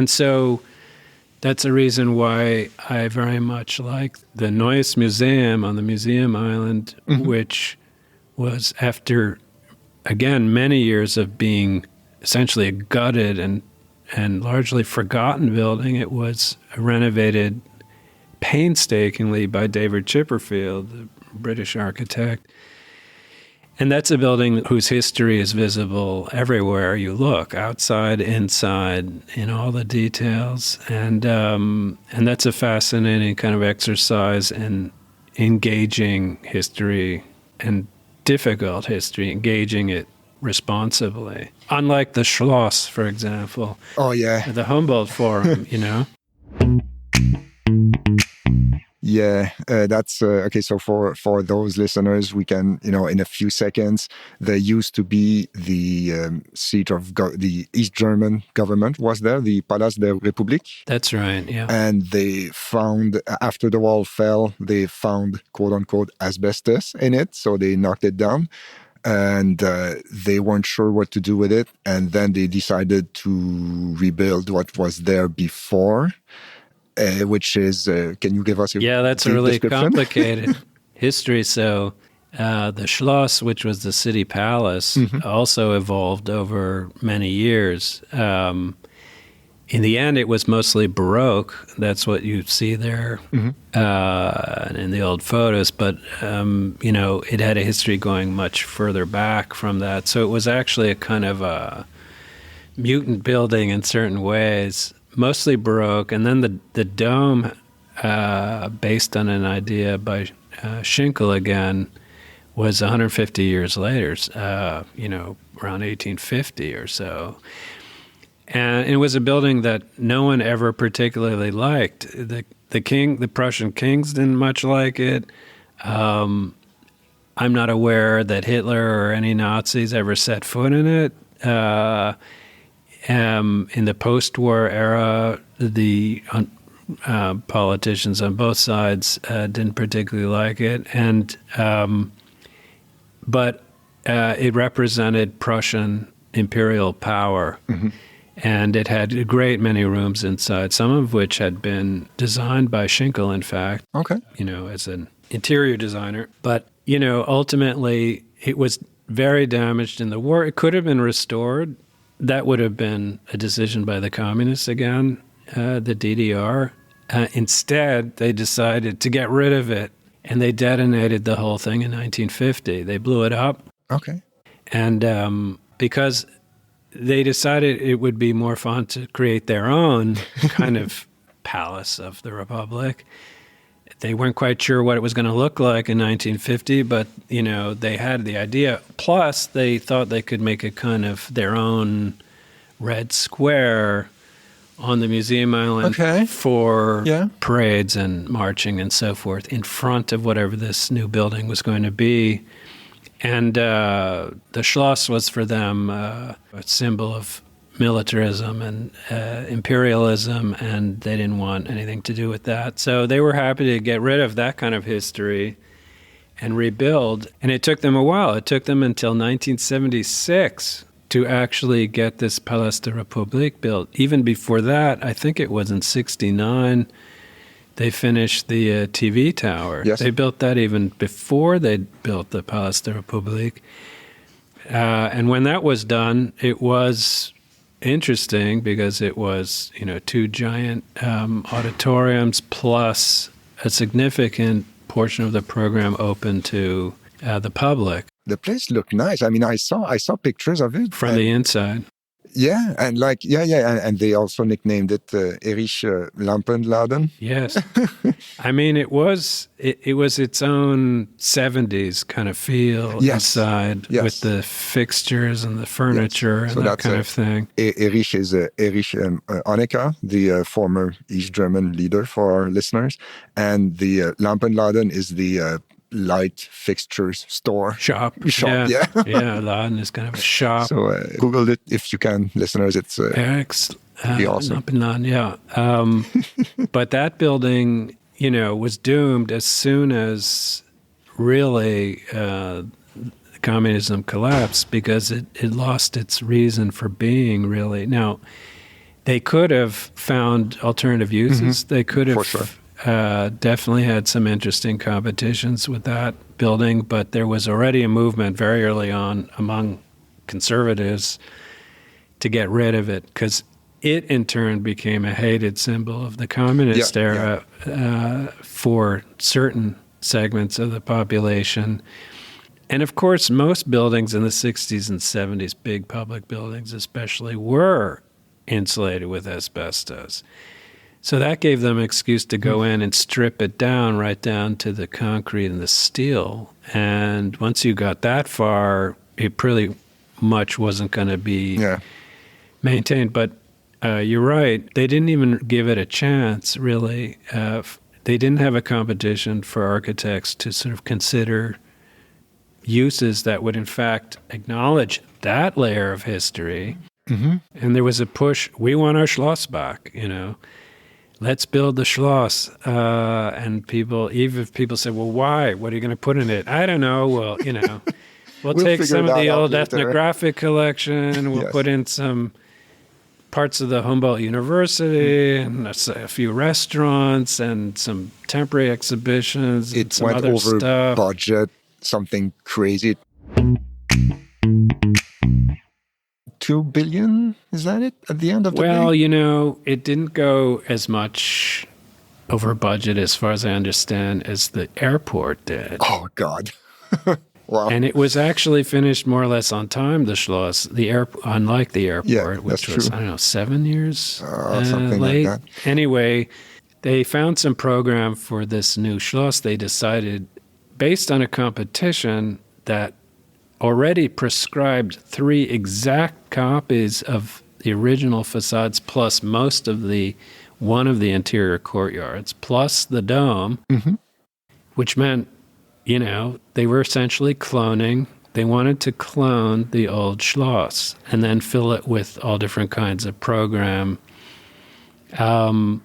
Speaker 2: so that's a reason why I very much like the Neues Museum on the Museum Island, which was, after again many years of being essentially a gutted and largely forgotten building, it was renovated painstakingly by David Chipperfield, the British architect. And that's a building whose history is visible everywhere you look, outside, inside, in all the details. And that's a fascinating kind of exercise in engaging history, and difficult history, engaging it responsibly. Unlike the Schloss, for example.
Speaker 1: Oh, yeah.
Speaker 2: The Humboldt Forum,
Speaker 1: Yeah, that's okay. So for those listeners, we can, in a few seconds, there used to be the seat of the East German government was there, the Palast der Republik.
Speaker 2: That's right, yeah.
Speaker 1: And they found, after the wall fell, they found, quote unquote, asbestos in it. So they knocked it down. And they weren't sure what to do with it. And then they decided to rebuild what was there before. Which is, can you give us a
Speaker 2: that's a really complicated history. So the Schloss, which was the city palace, also evolved over many years. In the end, it was mostly Baroque. That's what you see there in the old photos. But, it had a history going much further back from that. So it was actually a kind of a mutant building in certain ways. Mostly Baroque, and then the dome, based on an idea by Schinkel again, was 150 years later, around 1850 or so. And it was a building that no one ever particularly liked. The Prussian kings didn't much like it. I'm not aware that Hitler or any Nazis ever set foot in it. In the post-war era, the politicians on both sides didn't particularly like it, but it represented Prussian imperial power, and it had a great many rooms inside, some of which had been designed by Schinkel, in fact.
Speaker 1: Okay.
Speaker 2: As an interior designer, but ultimately it was very damaged in the war. It could have been restored. That would have been a decision by the communists again, the DDR. Instead, they decided to get rid of it, and they detonated the whole thing in 1950. They blew it up.
Speaker 1: Okay.
Speaker 2: And because they decided it would be more fun to create their own kind of palace of the Republic. They weren't quite sure what it was going to look like in 1950, but, they had the idea. Plus, they thought they could make a kind of their own red square on the museum island for
Speaker 1: Yeah.
Speaker 2: parades and marching and so forth in front of whatever this new building was going to be. And the Schloss was for them a symbol of militarism and imperialism, and they didn't want anything to do with that. So they were happy to get rid of that kind of history and rebuild. And it took them a while. It took them until 1976 to actually get this Palais de République built. Even before that, I think it was in 69, they finished the TV tower.
Speaker 1: Yes.
Speaker 2: They built that even before they built the Palais de République. And when that was done, it was interesting because it was, two giant auditoriums plus a significant portion of the program open to the public.
Speaker 1: The place looked nice. I mean, I saw pictures of it
Speaker 2: from the inside.
Speaker 1: Yeah, and and they also nicknamed it Erich Lampenladen.
Speaker 2: Yes, I mean it was its own 70s kind of feel inside with the fixtures and the furniture and that kind of thing.
Speaker 1: Erich is Erich Honecker, the former East German leader for our listeners, and the Lampenladen is the light fixtures
Speaker 2: shop. Yeah, Laden is kind of a shop.
Speaker 1: So Google it if you can, listeners. It's
Speaker 2: Eric's
Speaker 1: awesome.
Speaker 2: Lampenladen, but that building, was doomed as soon as really communism collapsed because it lost its reason for being, really. Now, they could have found alternative uses. They could have...
Speaker 1: For sure.
Speaker 2: Definitely had some interesting competitions with that building, but there was already a movement very early on among conservatives to get rid of it because it in turn became a hated symbol of the communist era for certain segments of the population. And of course, most buildings in the 60s and 70s, big public buildings especially, were insulated with asbestos. So that gave them an excuse to go in and strip it down right down to the concrete and the steel. And once you got that far, it pretty much wasn't going to be maintained. But you're right. They didn't even give it a chance, really. They didn't have a competition for architects to sort of consider uses that would, in fact, acknowledge that layer of history. And there was a push, we want our Schloss back, Let's build the Schloss. And people, even if people say, well, why? What are you going to put in it? I don't know. Well, we'll take some of the old ethnographic collection. We'll put in some parts of the Humboldt University and a few restaurants and some temporary exhibitions and some other stuff.
Speaker 1: It went over budget, something crazy. 2 billion, is that it at the end of the day?
Speaker 2: Well, it didn't go as much over budget as far as I understand as the airport did.
Speaker 1: Oh, God. Wow.
Speaker 2: And it was actually finished more or less on time, the Schloss, unlike the airport, which was, 7 years
Speaker 1: something
Speaker 2: late.
Speaker 1: like that.
Speaker 2: Anyway, they found some program for this new Schloss. They decided, based on a competition that already prescribed 3 exact copies of the original facades plus most of one of the interior courtyards plus the dome, which meant, they were essentially cloning. They wanted to clone the old Schloss and then fill it with all different kinds of program. And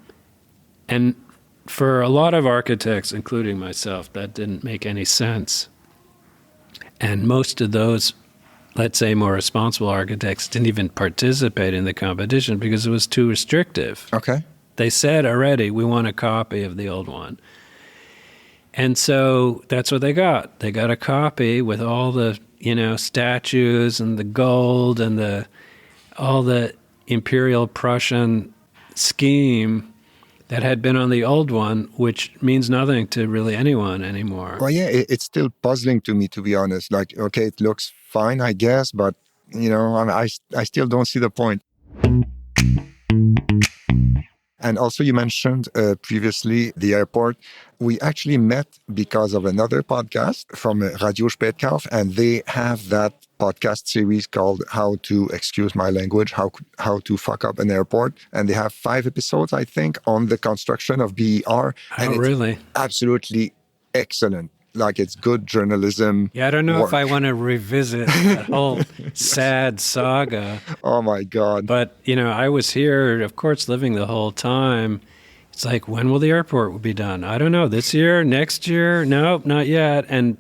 Speaker 2: for a lot of architects, including myself, that didn't make any sense. And most of those, let's say, more responsible architects didn't even participate in the competition because it was too restrictive.
Speaker 1: Okay.
Speaker 2: They said already, we want a copy of the old one. And so that's what they got. They got a copy with all the, statues and the gold and all the Imperial Prussian scheme that had been on the old one, which means nothing to really anyone anymore.
Speaker 1: Well, yeah, it's still puzzling to me, to be honest. Like, okay, it looks fine, I guess, but, I still don't see the point. And also, you mentioned previously the airport. We actually met because of another podcast from Radio Spätkauf, and they have that podcast series called "How to Excuse My Language: How to Fuck Up an Airport," and they have 5 episodes, I think, on the construction of BER, and
Speaker 2: Oh,
Speaker 1: it's
Speaker 2: really?
Speaker 1: absolutely excellent. Like, it's good journalism.
Speaker 2: Yeah, I don't know if
Speaker 1: work.
Speaker 2: I want to revisit that whole sad saga.
Speaker 1: Oh my God!
Speaker 2: But, I was here, of course, living the whole time. It's like, when will the airport be done? I don't know. This year? Next year? Nope, not yet. And,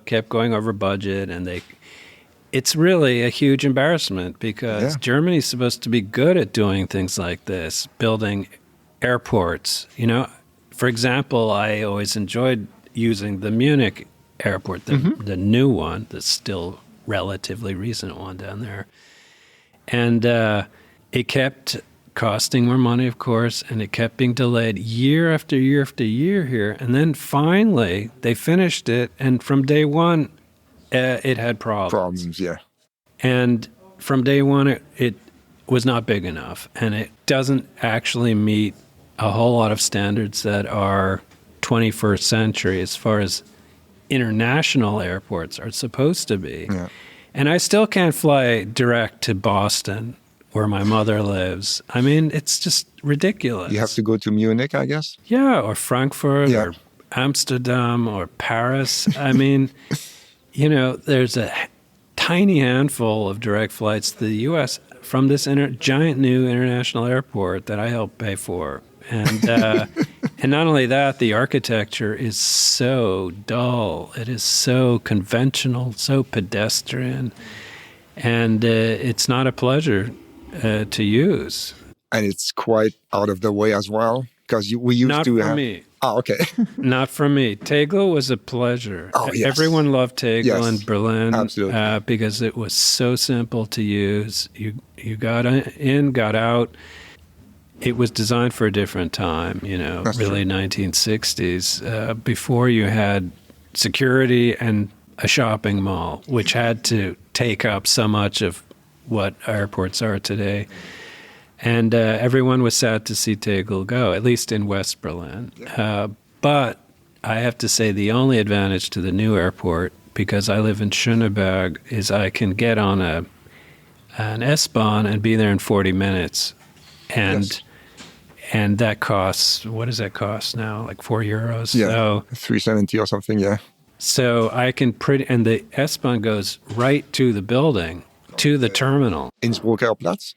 Speaker 2: kept going over budget. And it's really a huge embarrassment because Germany's supposed to be good at doing things like this, building airports. For example, I always enjoyed using the Munich airport, the new one, the still relatively recent one down there. And it kept costing more money, of course, and it kept being delayed year after year after year here. And then finally, they finished it, and from day one, it had problems.
Speaker 1: Yeah.
Speaker 2: And from day one, it was not big enough, and it doesn't actually meet a whole lot of standards that are 21st century as far as international airports are supposed to be.
Speaker 1: Yeah.
Speaker 2: And I still can't fly direct to Boston, where my mother lives. I mean, it's just ridiculous.
Speaker 1: You have to go to Munich, I guess?
Speaker 2: Yeah, or Frankfurt, or Amsterdam, or Paris. I mean, there's a tiny handful of direct flights to the U.S. from this giant new international airport that I helped pay for. And and not only that, the architecture is so dull. It is so conventional, so pedestrian, and it's not a pleasure to use.
Speaker 1: And it's quite out of the way as well, because we used
Speaker 2: not
Speaker 1: to
Speaker 2: for
Speaker 1: have...
Speaker 2: me.
Speaker 1: Oh, okay.
Speaker 2: Not for me. Tegel was a pleasure.
Speaker 1: Oh, yes.
Speaker 2: Everyone loved Tegel in Berlin.
Speaker 1: Absolutely.
Speaker 2: Because it was so simple to use. You got in, got out. It was designed for a different time,
Speaker 1: That's
Speaker 2: really
Speaker 1: true.
Speaker 2: 1960s, before you had security and a shopping mall, which had to take up so much of what airports are today. And everyone was sad to see Tegel go, at least in West Berlin. But I have to say the only advantage to the new airport, because I live in Schöneberg, is I can get on an S-Bahn and be there in 40 minutes. And that costs, what does that cost now? Like €4?
Speaker 1: Yeah,
Speaker 2: So,
Speaker 1: 370 or something, yeah.
Speaker 2: So I can and the S-Bahn goes right to the building, to the terminal.
Speaker 1: Innsbrucker Platz?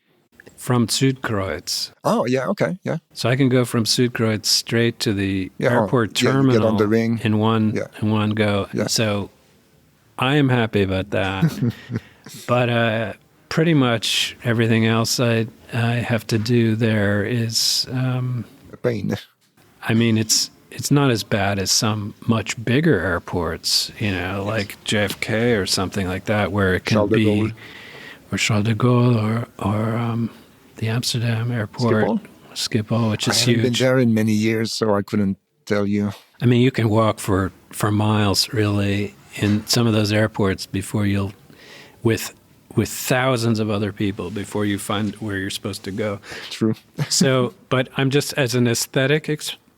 Speaker 2: From Südkreuz.
Speaker 1: Oh, yeah, okay, yeah.
Speaker 2: So I can go from Südkreuz straight to the airport terminal
Speaker 1: get on the ring.
Speaker 2: in one go.
Speaker 1: Yeah.
Speaker 2: So I am happy about that. But pretty much everything else I have to do there is...
Speaker 1: a pain.
Speaker 2: I mean, it's not as bad as some much bigger airports, like JFK or something like that, where it can be... Or Charles de Gaulle or the Amsterdam airport, Schiphol, which is huge.
Speaker 1: I haven't been there in many years, so I couldn't tell you.
Speaker 2: I mean, you can walk for miles, really, in some of those airports before you'll, with thousands of other people, before you find where you're supposed to go.
Speaker 1: True.
Speaker 2: So, but I'm just, as an aesthetic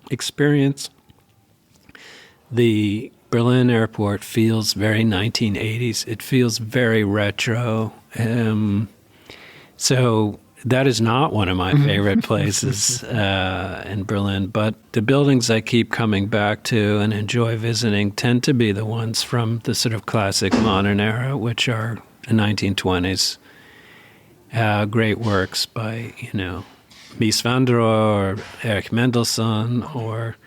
Speaker 2: experience, the Berlin airport feels very 1980s. It feels very retro. So that is not one of my favorite places in Berlin. But the buildings I keep coming back to and enjoy visiting tend to be the ones from the sort of classic modern era, which are the 1920s. Great works by, Mies van der Rohe or Erich Mendelssohn or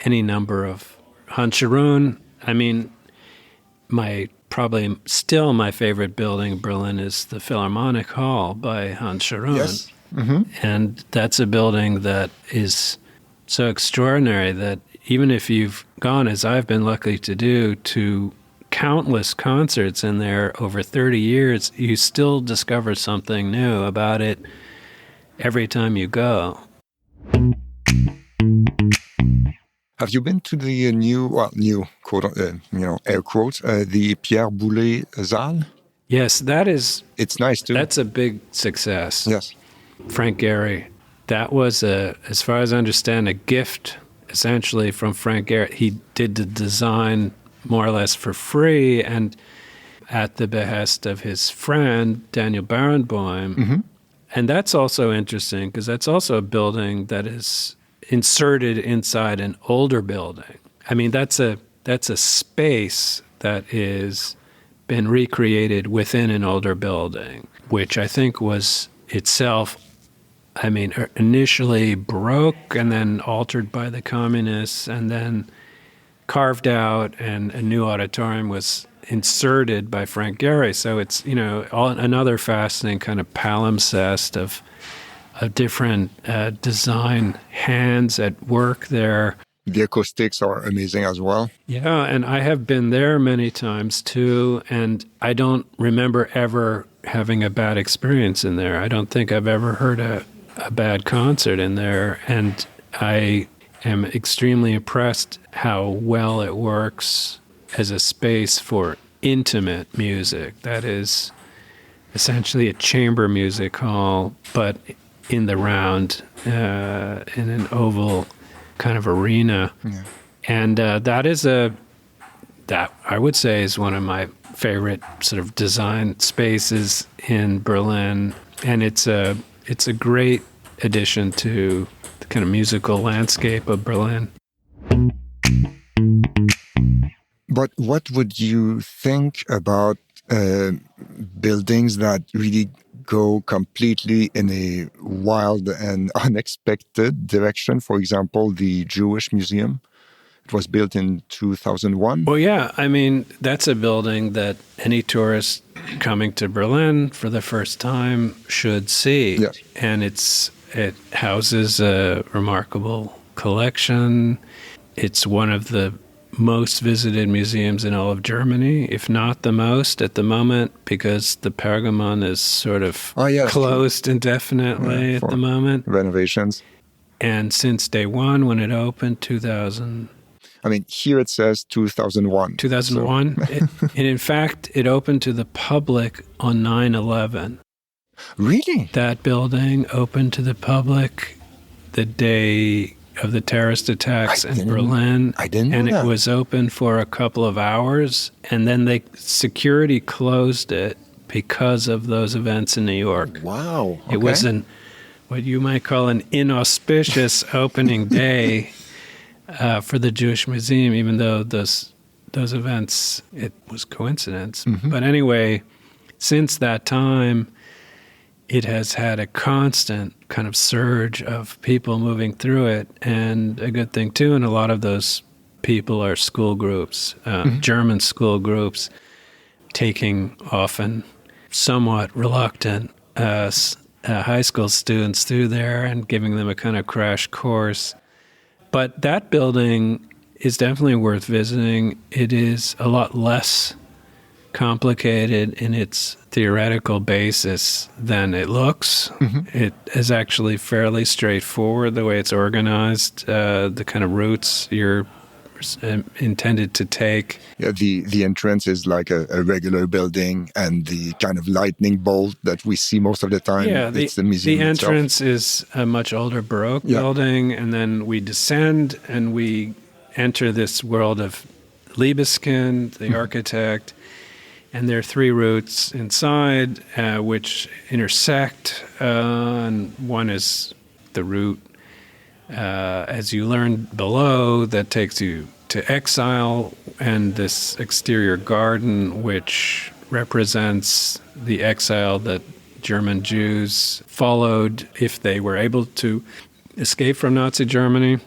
Speaker 2: any number of Hans Scharoun. I mean, probably still my favorite building in Berlin is the Philharmonic Hall by Hans Scharoun.
Speaker 1: Yes.
Speaker 2: And that's a building that is so extraordinary that even if you've gone, as I've been lucky to do, to countless concerts in there over 30 years, you still discover something new about it every time you go.
Speaker 1: Have you been to the new quote, air quotes, the Pierre Boulez Saal?
Speaker 2: Yes, that is.
Speaker 1: It's nice too.
Speaker 2: That's a big success.
Speaker 1: Yes.
Speaker 2: Frank Gehry that was, as far as I understand, a gift essentially from Frank Gehry. He did the design more or less for free and at the behest of his friend, Daniel Barenboim. And that's also interesting because that's also a building that is inserted inside an older building. I mean, that's a space that is been recreated within an older building, which I think was itself, I mean, initially Baroque and then altered by the communists and then carved out, and a new auditorium was inserted by Frank Gehry. So it's, you know, another fascinating kind of palimpsest of different design hands at work there.
Speaker 1: The acoustics are amazing as well.
Speaker 2: Yeah, and I have been there many times too, and I don't remember ever having a bad experience in there. I don't think I've ever heard a bad concert in there, and I am extremely impressed how well it works as a space for intimate music. That is essentially a chamber music hall, but in the round, in an oval kind of arena.
Speaker 1: Yeah.
Speaker 2: And that I would say is one of my favorite sort of design spaces in Berlin. And it's a great addition to the kind of musical landscape of Berlin.
Speaker 1: But what would you think about buildings that really go completely in a wild and unexpected direction? For example, the Jewish Museum. It was built in 2001.
Speaker 2: Well, yeah. I mean, that's a building that any tourist coming to Berlin for the first time should see.
Speaker 1: Yes.
Speaker 2: And it houses a remarkable collection. It's one of the most visited museums in all of Germany, if not the most at the moment, because the Pergamon is sort of closed indefinitely at the moment.
Speaker 1: Renovations.
Speaker 2: And since day one, when it opened, 2000.
Speaker 1: I mean, here it says 2001.
Speaker 2: 2001. So. And in fact, it opened to the public on 9/11.
Speaker 1: Really?
Speaker 2: That building opened to the public the day of the terrorist attacks in Berlin.
Speaker 1: I didn't know
Speaker 2: and
Speaker 1: that.
Speaker 2: It was open for a couple of hours, and then security closed it because of those events in New York.
Speaker 1: Wow. Okay.
Speaker 2: It was what you might call an inauspicious opening day for the Jewish Museum, even though those events, it was coincidence. Mm-hmm. But anyway, since that time, it has had a constant kind of surge of people moving through it. And a good thing, too, and a lot of those people are school groups, German school groups, taking often somewhat reluctant high school students through there and giving them a kind of crash course. But that building is definitely worth visiting. It is a lot less complicated in its theoretical basis than it looks. Mm-hmm. It is actually fairly straightforward the way it's organized, the kind of routes you're intended to take.
Speaker 1: Yeah, the entrance is like a regular building, and the kind of lightning bolt that we see most of the time, it's the museum
Speaker 2: the
Speaker 1: itself.
Speaker 2: entrance is a much older Baroque building, and then we descend and we enter this world of Libeskind, the architect, and there are three routes inside which intersect, and one is the route, as you learn below, that takes you to exile, and this exterior garden which represents the exile that German Jews followed if they were able to escape from Nazi Germany.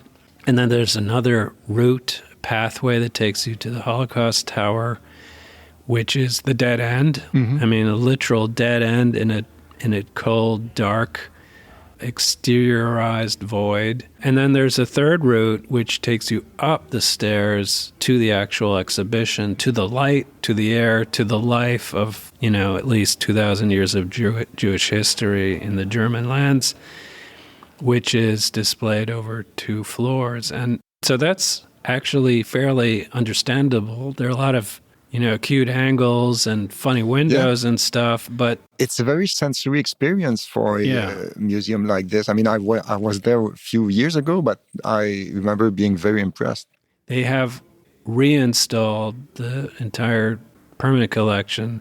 Speaker 2: And then there's another route, pathway that takes you to the Holocaust Tower, which is the dead end. Mm-hmm. I mean, a literal dead end in a cold, dark, exteriorized void. And then there's a third route which takes you up the stairs to the actual exhibition, to the light, to the air, to the life of, at least 2,000 years of Jewish history in the German lands, which is displayed over 2 floors. And so that's actually fairly understandable. There are a lot of acute angles and funny windows and stuff. But
Speaker 1: it's a very sensory experience for a museum like this. I mean, I was there a few years ago, but I remember being very impressed.
Speaker 2: They have reinstalled the entire permanent collection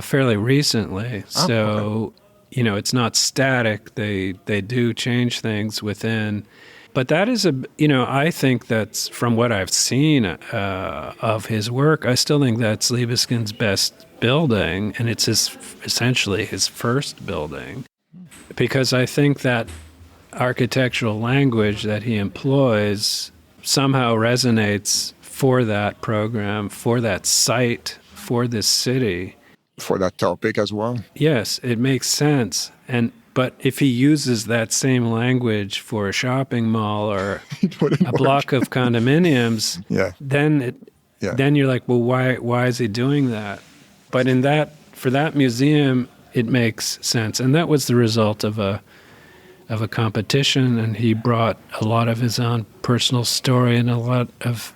Speaker 2: fairly recently. So, it's not static. They do change things within. But that is I think that's, from what I've seen of his work, I still think that's Libeskind's best building, and it's essentially his first building. Because I think that architectural language that he employs somehow resonates for that program, for that site, for this city.
Speaker 1: For that topic as well.
Speaker 2: Yes, it makes sense. But if he uses that same language for a shopping mall or a block of condominiums, then you're like, well, why is he doing that? But for that museum, it makes sense. And that was the result of a competition, and he brought a lot of his own personal story and a lot of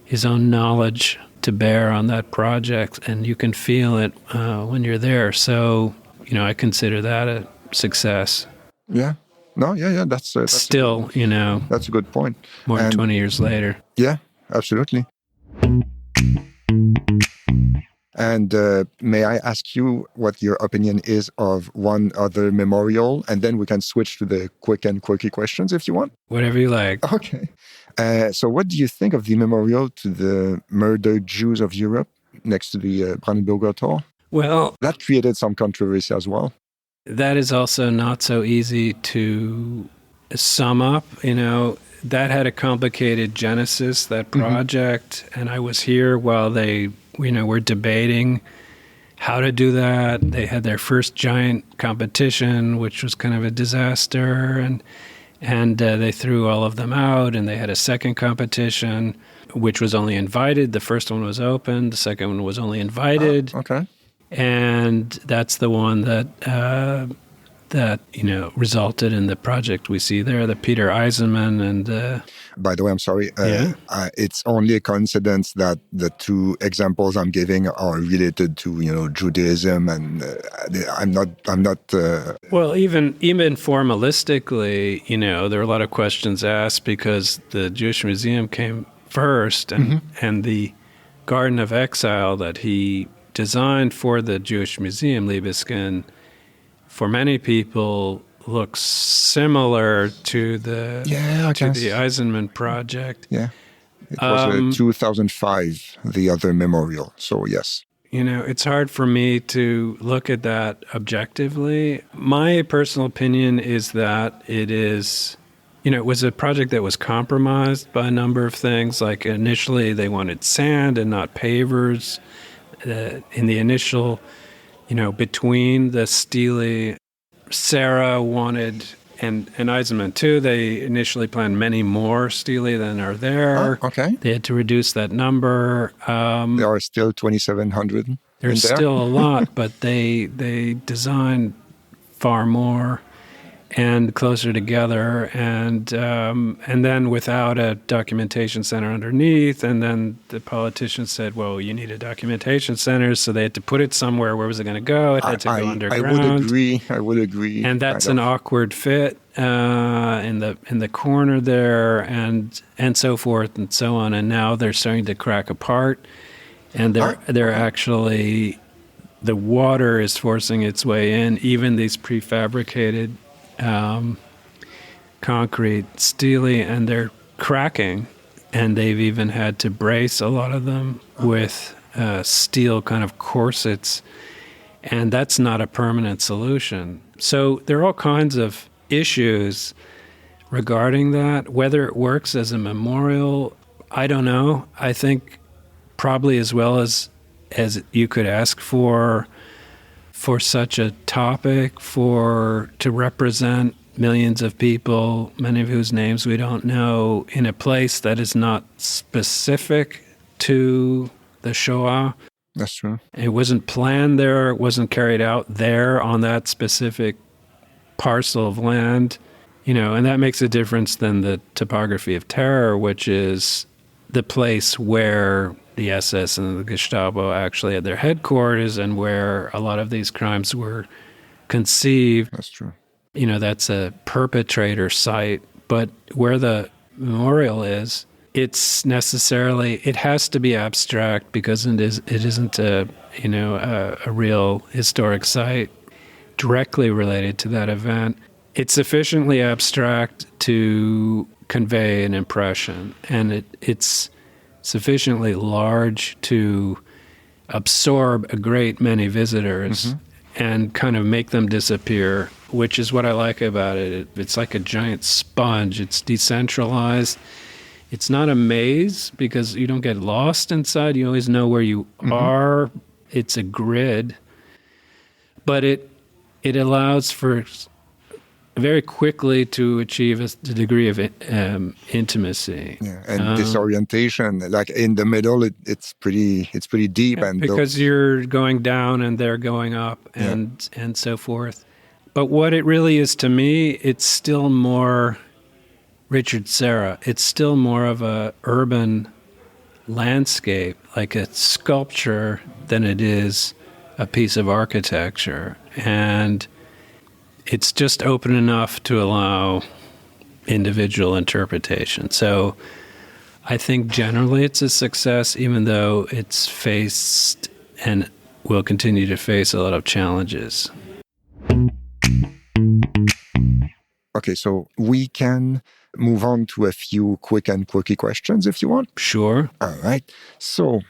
Speaker 2: his own knowledge to bear on that project, and you can feel it when you're there. So, I consider that a success.
Speaker 1: Yeah. No, yeah. That's
Speaker 2: still,
Speaker 1: that's a good point.
Speaker 2: More than 20 years later.
Speaker 1: Yeah, absolutely. And may I ask you what your opinion is of one other memorial? And then we can switch to the quick and quirky questions if you want.
Speaker 2: Whatever you like.
Speaker 1: Okay. So what do you think of the memorial to the murdered Jews of Europe next to the Brandenburger Tor?
Speaker 2: Well,
Speaker 1: that created some controversy as well.
Speaker 2: That is also not so easy to sum up. That had a complicated genesis, that project. Mm-hmm. And I was here while they, were debating how to do that. They had their first giant competition, which was kind of a disaster. And they threw all of them out, and they had a second competition, which was only invited. The first one was open. The second one was only invited.
Speaker 1: Oh, okay.
Speaker 2: And that's the one that resulted in the project we see there, the Peter Eisenman and...
Speaker 1: By the way, I'm sorry. It's only a coincidence that the two examples I'm giving are related to, Judaism, and I'm not.
Speaker 2: Well, even formalistically, there are a lot of questions asked because the Jewish Museum came first, and the Garden of Exile that he designed for the Jewish Museum, Libeskind, for many people looks similar to the Eisenman project.
Speaker 1: Yeah, it was 2005, the other memorial. So yes,
Speaker 2: it's hard for me to look at that objectively. My personal opinion is that it is. It was a project that was compromised by a number of things. Like initially, they wanted sand and not pavers. In the initial, between the Stele, Sarah wanted, and Eisenman too, they initially planned many more Stele than are there.
Speaker 1: Oh, okay.
Speaker 2: They had to reduce that number.
Speaker 1: There are still 2,700.
Speaker 2: There's still a lot, but they designed far more and closer together, and then without a documentation center underneath. And then the politicians said, well, you need a documentation center, so they had to put it somewhere. Where was it going to go? It had to go underground.
Speaker 1: I would agree.
Speaker 2: And that's an awkward fit in the corner there, and so forth and so on. And now they're starting to crack apart, and they're actually, the water is forcing its way in. Even these prefabricated concrete stele, and they're cracking, and they've even had to brace a lot of them with steel kind of corsets, and that's not a permanent solution. So there are all kinds of issues regarding that. Whether it works as a memorial, I don't know. I think probably as well as you could ask for such a topic, to represent millions of people, many of whose names we don't know, in a place that is not specific to the Shoah.
Speaker 1: That's true.
Speaker 2: It wasn't planned there. It wasn't carried out there on that specific parcel of land, and that makes a difference than the topography of terror, which is the place where the SS and the Gestapo actually had their headquarters and where a lot of these crimes were conceived.
Speaker 1: That's true.
Speaker 2: That's a perpetrator site. But where the memorial is, it has to be abstract because it isn't a real historic site directly related to that event. It's sufficiently abstract to convey an impression, and it's sufficiently large to absorb a great many visitors and kind of make them disappear, which is what I like about it. It's like a giant sponge. It's decentralized. It's not a maze because you don't get lost inside. You always know where you are. It's a grid. But it allows for very quickly to achieve a degree of intimacy.
Speaker 1: Yeah, and disorientation. Like in the middle, it's pretty deep. And
Speaker 2: because you're going down and they're going up and so forth. But what it really is to me, it's still more Richard Serra. It's still more of a urban landscape, like a sculpture, than it is a piece of architecture. And it's just open enough to allow individual interpretation. So I think generally it's a success, even though it's faced and will continue to face a lot of challenges.
Speaker 1: Okay, so we can move on to a few quick and quirky questions if you want.
Speaker 2: Sure.
Speaker 1: All right. So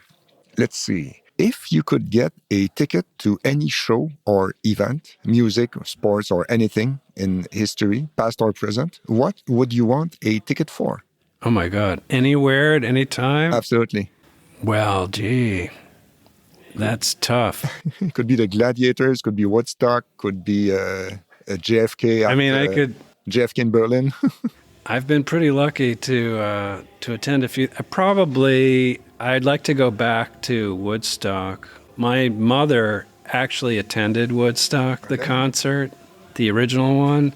Speaker 1: let's see. If you could get a ticket to any show or event, music or sports or anything in history, past or present, what would you want a ticket for?
Speaker 2: Oh my God. Anywhere at any time?
Speaker 1: Absolutely.
Speaker 2: Well, gee, that's tough.
Speaker 1: It could be the Gladiators, could be Woodstock, could be a JFK.
Speaker 2: I could...
Speaker 1: JFK in Berlin.
Speaker 2: I've been pretty lucky to attend a few. I'd like to go back to Woodstock. My mother actually attended Woodstock, the concert, the original one,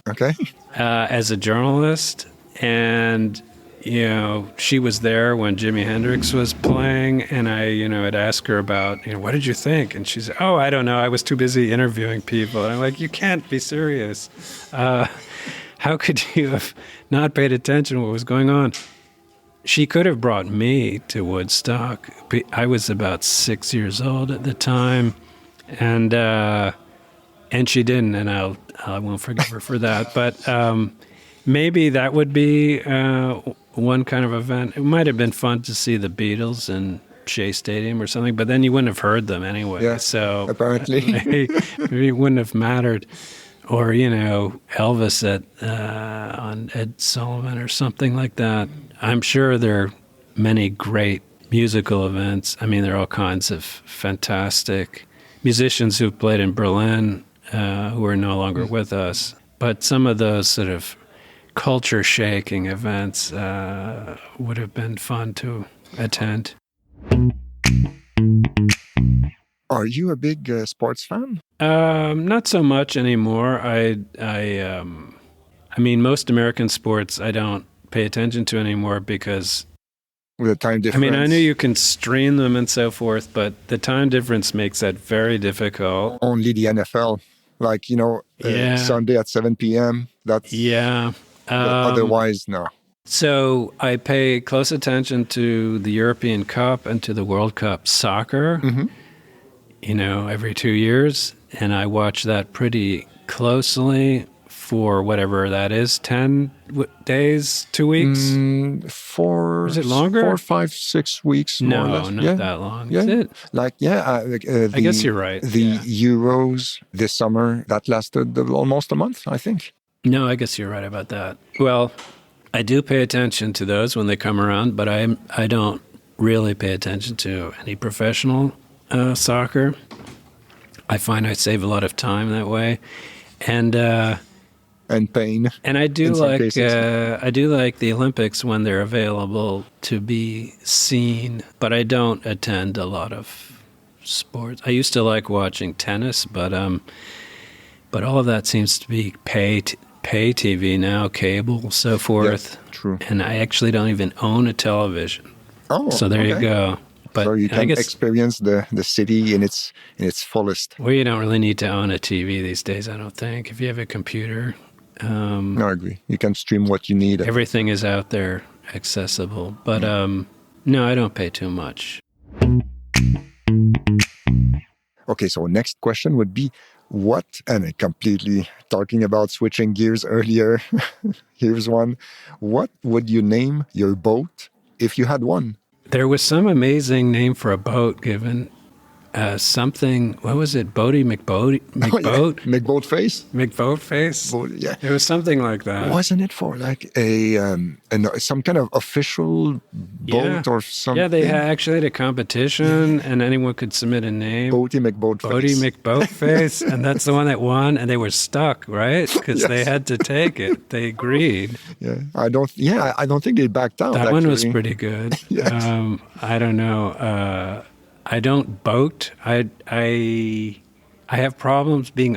Speaker 2: as a journalist. And, she was there when Jimi Hendrix was playing. And I, had asked her about, what did you think? And she said, oh, I don't know. I was too busy interviewing people. And I'm like, you can't be serious. How could you have not paid attention to what was going on? She could have brought me to Woodstock. I was about 6 years old at the time, and she didn't, and I won't forgive her for that. But maybe that would be one kind of event. It might have been fun to see the Beatles in Shea Stadium or something, but then you wouldn't have heard them anyway.
Speaker 1: Yeah,
Speaker 2: so
Speaker 1: apparently,
Speaker 2: maybe it wouldn't have mattered. Or, Elvis on Ed Sullivan or something like that. I'm sure there are many great musical events. There are all kinds of fantastic musicians who've played in Berlin who are no longer with us. But some of those sort of culture-shaking events would have been fun to attend.
Speaker 1: Are you a big sports fan?
Speaker 2: Not so much anymore. Most American sports I don't pay attention to anymore because
Speaker 1: with the time difference.
Speaker 2: I know you can stream them and so forth, but the time difference makes that very difficult.
Speaker 1: Only the NFL, Sunday at 7 p.m. That's otherwise, no.
Speaker 2: So I pay close attention to the European Cup and to the World Cup soccer. Every 2 years, and I watch that pretty closely for whatever that is, 10 days, 2 weeks? Is it longer?
Speaker 1: 4, 5, 6 weeks, more or less.
Speaker 2: Not that long.
Speaker 1: Yeah.
Speaker 2: Is it?
Speaker 1: I
Speaker 2: guess you're right.
Speaker 1: The Euros this summer, that lasted almost a month, I think.
Speaker 2: No, I guess you're right about that. Well, I do pay attention to those when they come around, but I don't really pay attention to any professional soccer. I find I save a lot of time that way, and
Speaker 1: pain.
Speaker 2: And I do like the Olympics when they're available to be seen, but I don't attend a lot of sports. I used to like watching tennis, but all of that seems to be pay TV now, cable, so forth.
Speaker 1: Yeah, true.
Speaker 2: And I actually don't even own a television.
Speaker 1: Oh,
Speaker 2: so there you go. but
Speaker 1: So you
Speaker 2: I
Speaker 1: can
Speaker 2: guess
Speaker 1: experience the city in its fullest.
Speaker 2: well, you don't really need to own a TV these days. I don't think if you have a computer,
Speaker 1: No, I agree. You can stream what you need.
Speaker 2: everything is out there accessible. But no, I don't pay too much.
Speaker 1: Okay, so next question would be what, and I completely talking about switching gears earlier. Here's one. What would you name your boat if you had one?
Speaker 2: There was some amazing name for a boat given. Something, what was it? Boaty McBoat? McBoat?
Speaker 1: McBoat face?
Speaker 2: McBoat face?
Speaker 1: Boat, yeah.
Speaker 2: It was something like that.
Speaker 1: Wasn't it for like some kind of official boat or something?
Speaker 2: Yeah, they actually had a competition and anyone could submit a name.
Speaker 1: Boaty McBoat face.
Speaker 2: Boaty McBoat face. And that's the one that won. And they were stuck, right? Because they had to take it. They agreed.
Speaker 1: Yeah, I don't think they backed out.
Speaker 2: That
Speaker 1: actually.
Speaker 2: one was pretty good.
Speaker 1: Yes.
Speaker 2: I don't know. I don't boat. I have problems being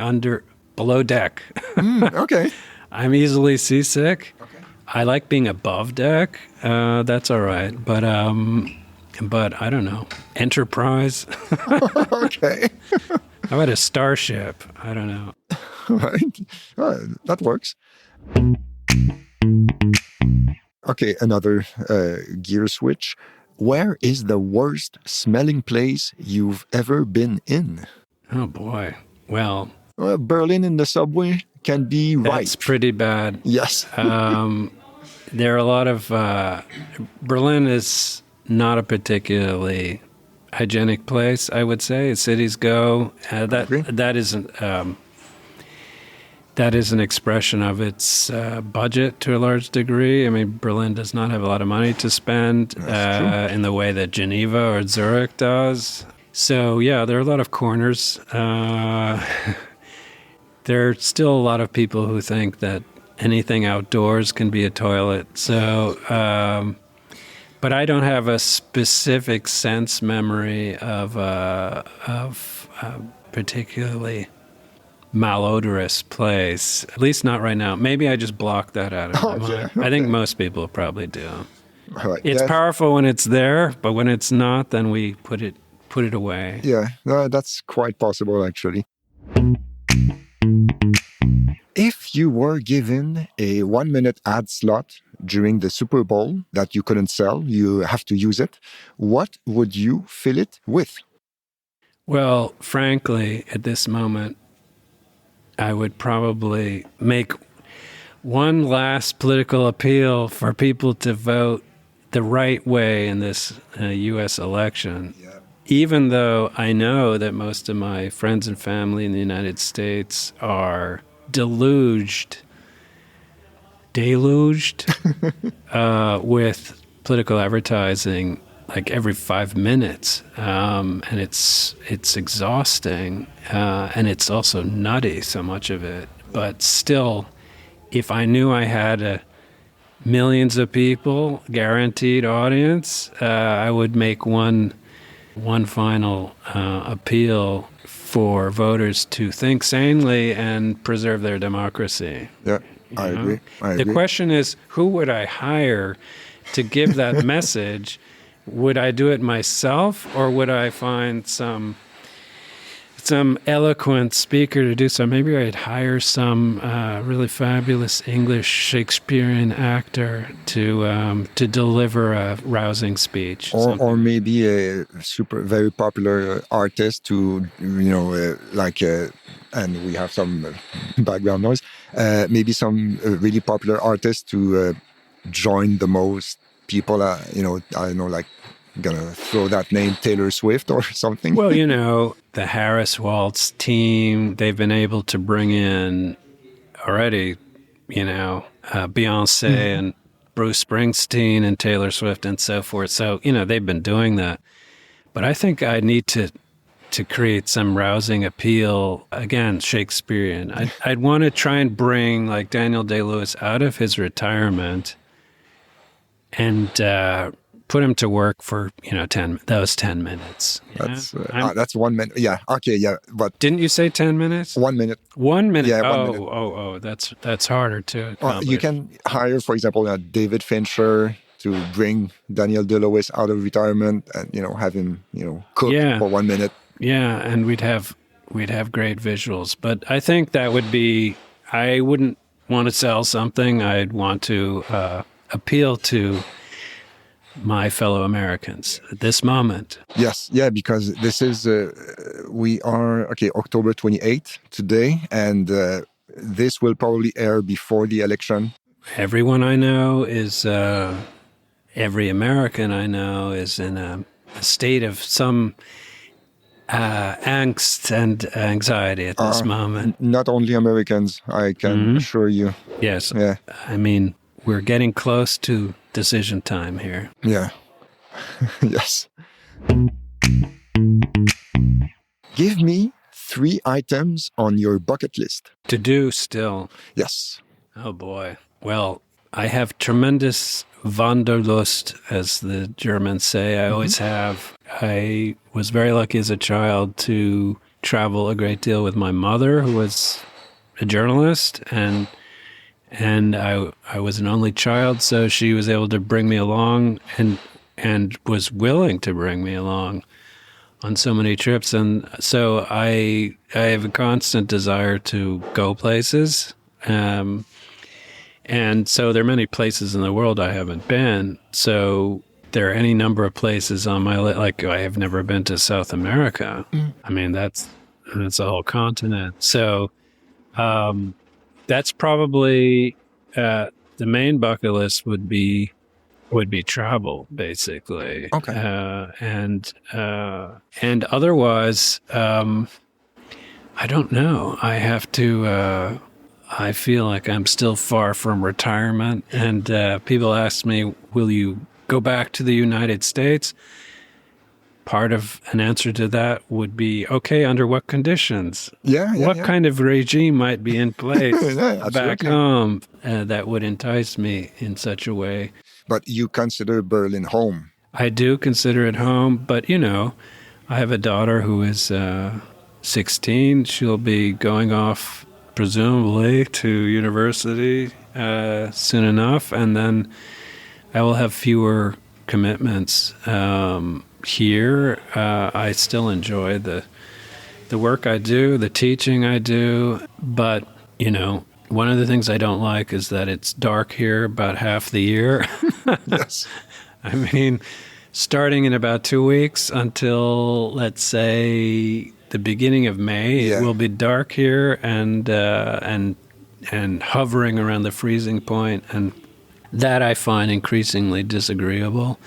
Speaker 2: below deck.
Speaker 1: Okay.
Speaker 2: I'm easily seasick.
Speaker 1: Okay.
Speaker 2: I like being above deck. That's all right. But I don't know. Enterprise.
Speaker 1: Okay.
Speaker 2: How about a starship? I don't know.
Speaker 1: Right. That works. Okay, another gear switch. Where is the worst smelling place you've ever been in?
Speaker 2: Oh boy. Well,
Speaker 1: Berlin in the subway can be
Speaker 2: that's
Speaker 1: right.
Speaker 2: pretty bad.
Speaker 1: Yes.
Speaker 2: There are a lot of Berlin is not a particularly hygienic place, I would say. As cities go, that is an expression of its budget to a large degree. I mean, Berlin does not have a lot of money to spend in the way that Geneva or Zurich does. So, yeah, there are a lot of corners. There are still a lot of people who think that anything outdoors can be a toilet. So, but I don't have a specific sense memory of particularly malodorous place, at least not right now. Maybe I just blocked that out of my mind. I think most people probably do.
Speaker 1: Right.
Speaker 2: It's powerful when it's there, but when it's not, then we put it away.
Speaker 1: Yeah, no, that's quite possible actually. If you were given a 1-minute ad slot during the Super Bowl that you couldn't sell, you have to use it, what would you fill it with?
Speaker 2: Well, frankly, at this moment, I would probably make one last political appeal for people to vote the right way in this U.S. election. Yeah. Even though I know that most of my friends and family in the United States are deluged with political advertising like every 5 minutes, and it's exhausting, and it's also nutty, so much of it. But still, if I knew I had millions of people, guaranteed audience, I would make one final appeal for voters to think sanely and preserve their democracy.
Speaker 1: Yeah, I agree.
Speaker 2: The question is, who would I hire to give that message? Would I do it myself, or would I find some eloquent speaker to do so? Maybe I'd hire some really fabulous English Shakespearean actor to deliver a rousing speech,
Speaker 1: or maybe a very popular artist to and we have some background noise. Maybe some really popular artist to join the most people. I don't know, like, gonna throw that name, Taylor Swift or something.
Speaker 2: Well, the Harris Waltz team, they've been able to bring in already, Beyonce and Bruce Springsteen and Taylor Swift and so forth. So, they've been doing that. But I think I need to create some rousing appeal, again, Shakespearean. I'd want to try and bring, like, Daniel Day-Lewis out of his retirement and put him to work for 10 minutes.
Speaker 1: That's 1 minute. Yeah. Okay. Yeah. But
Speaker 2: didn't you say 10 minutes?
Speaker 1: 1 minute.
Speaker 2: 1 minute.
Speaker 1: Yeah.
Speaker 2: Oh. That's harder to accomplish.
Speaker 1: You can hire, for example, David Fincher to bring Daniel DeLuis out of retirement and, have him, cook
Speaker 2: Yeah.
Speaker 1: for 1 minute.
Speaker 2: Yeah, and we'd have great visuals. But I think that would be, I wouldn't want to sell something. I'd want to appeal to my fellow Americans at this moment.
Speaker 1: Yes, yeah, because this is, we are, October 28th today, and this will probably air before the election.
Speaker 2: Everyone I know is, every American I know is in a state of some angst and anxiety at this moment.
Speaker 1: Not only Americans, I can assure you.
Speaker 2: Yes.
Speaker 1: Yeah.
Speaker 2: I mean, we're getting close to decision time here.
Speaker 1: Yeah. Yes. Give me 3 items on your bucket list.
Speaker 2: To do still.
Speaker 1: Yes.
Speaker 2: Oh boy. Well, I have tremendous Wanderlust, as the Germans say. I always have. I was very lucky as a child to travel a great deal with my mother, who was a journalist, and I was an only child, so she was able to bring me along and was willing to bring me along on so many trips. And so I have a constant desire to go places. And so there are many places in the world I haven't been. So there are any number of places on my list. Like, I have never been to South America. I mean, that's a whole continent. So that's probably the main bucket list would be travel, basically.
Speaker 1: Okay.
Speaker 2: And otherwise, I don't know. I have to. I feel like I'm still far from retirement, and people ask me, "Will you go back to the United States?" Part of an answer to that would be, okay, under what conditions? What kind of regime might be in place back home that would entice me in such a way?
Speaker 1: But you consider Berlin home.
Speaker 2: I do consider it home, but, I have a daughter who is 16. She'll be going off, presumably, to university soon enough, and then I will have fewer commitments here. I still enjoy the work I do, the teaching I do, but, one of the things I don't like is that it's dark here about half the year.
Speaker 1: Yes.
Speaker 2: I mean, starting in about 2 weeks until, let's say, the beginning of May, it will be dark here and hovering around the freezing point, and that I find increasingly disagreeable.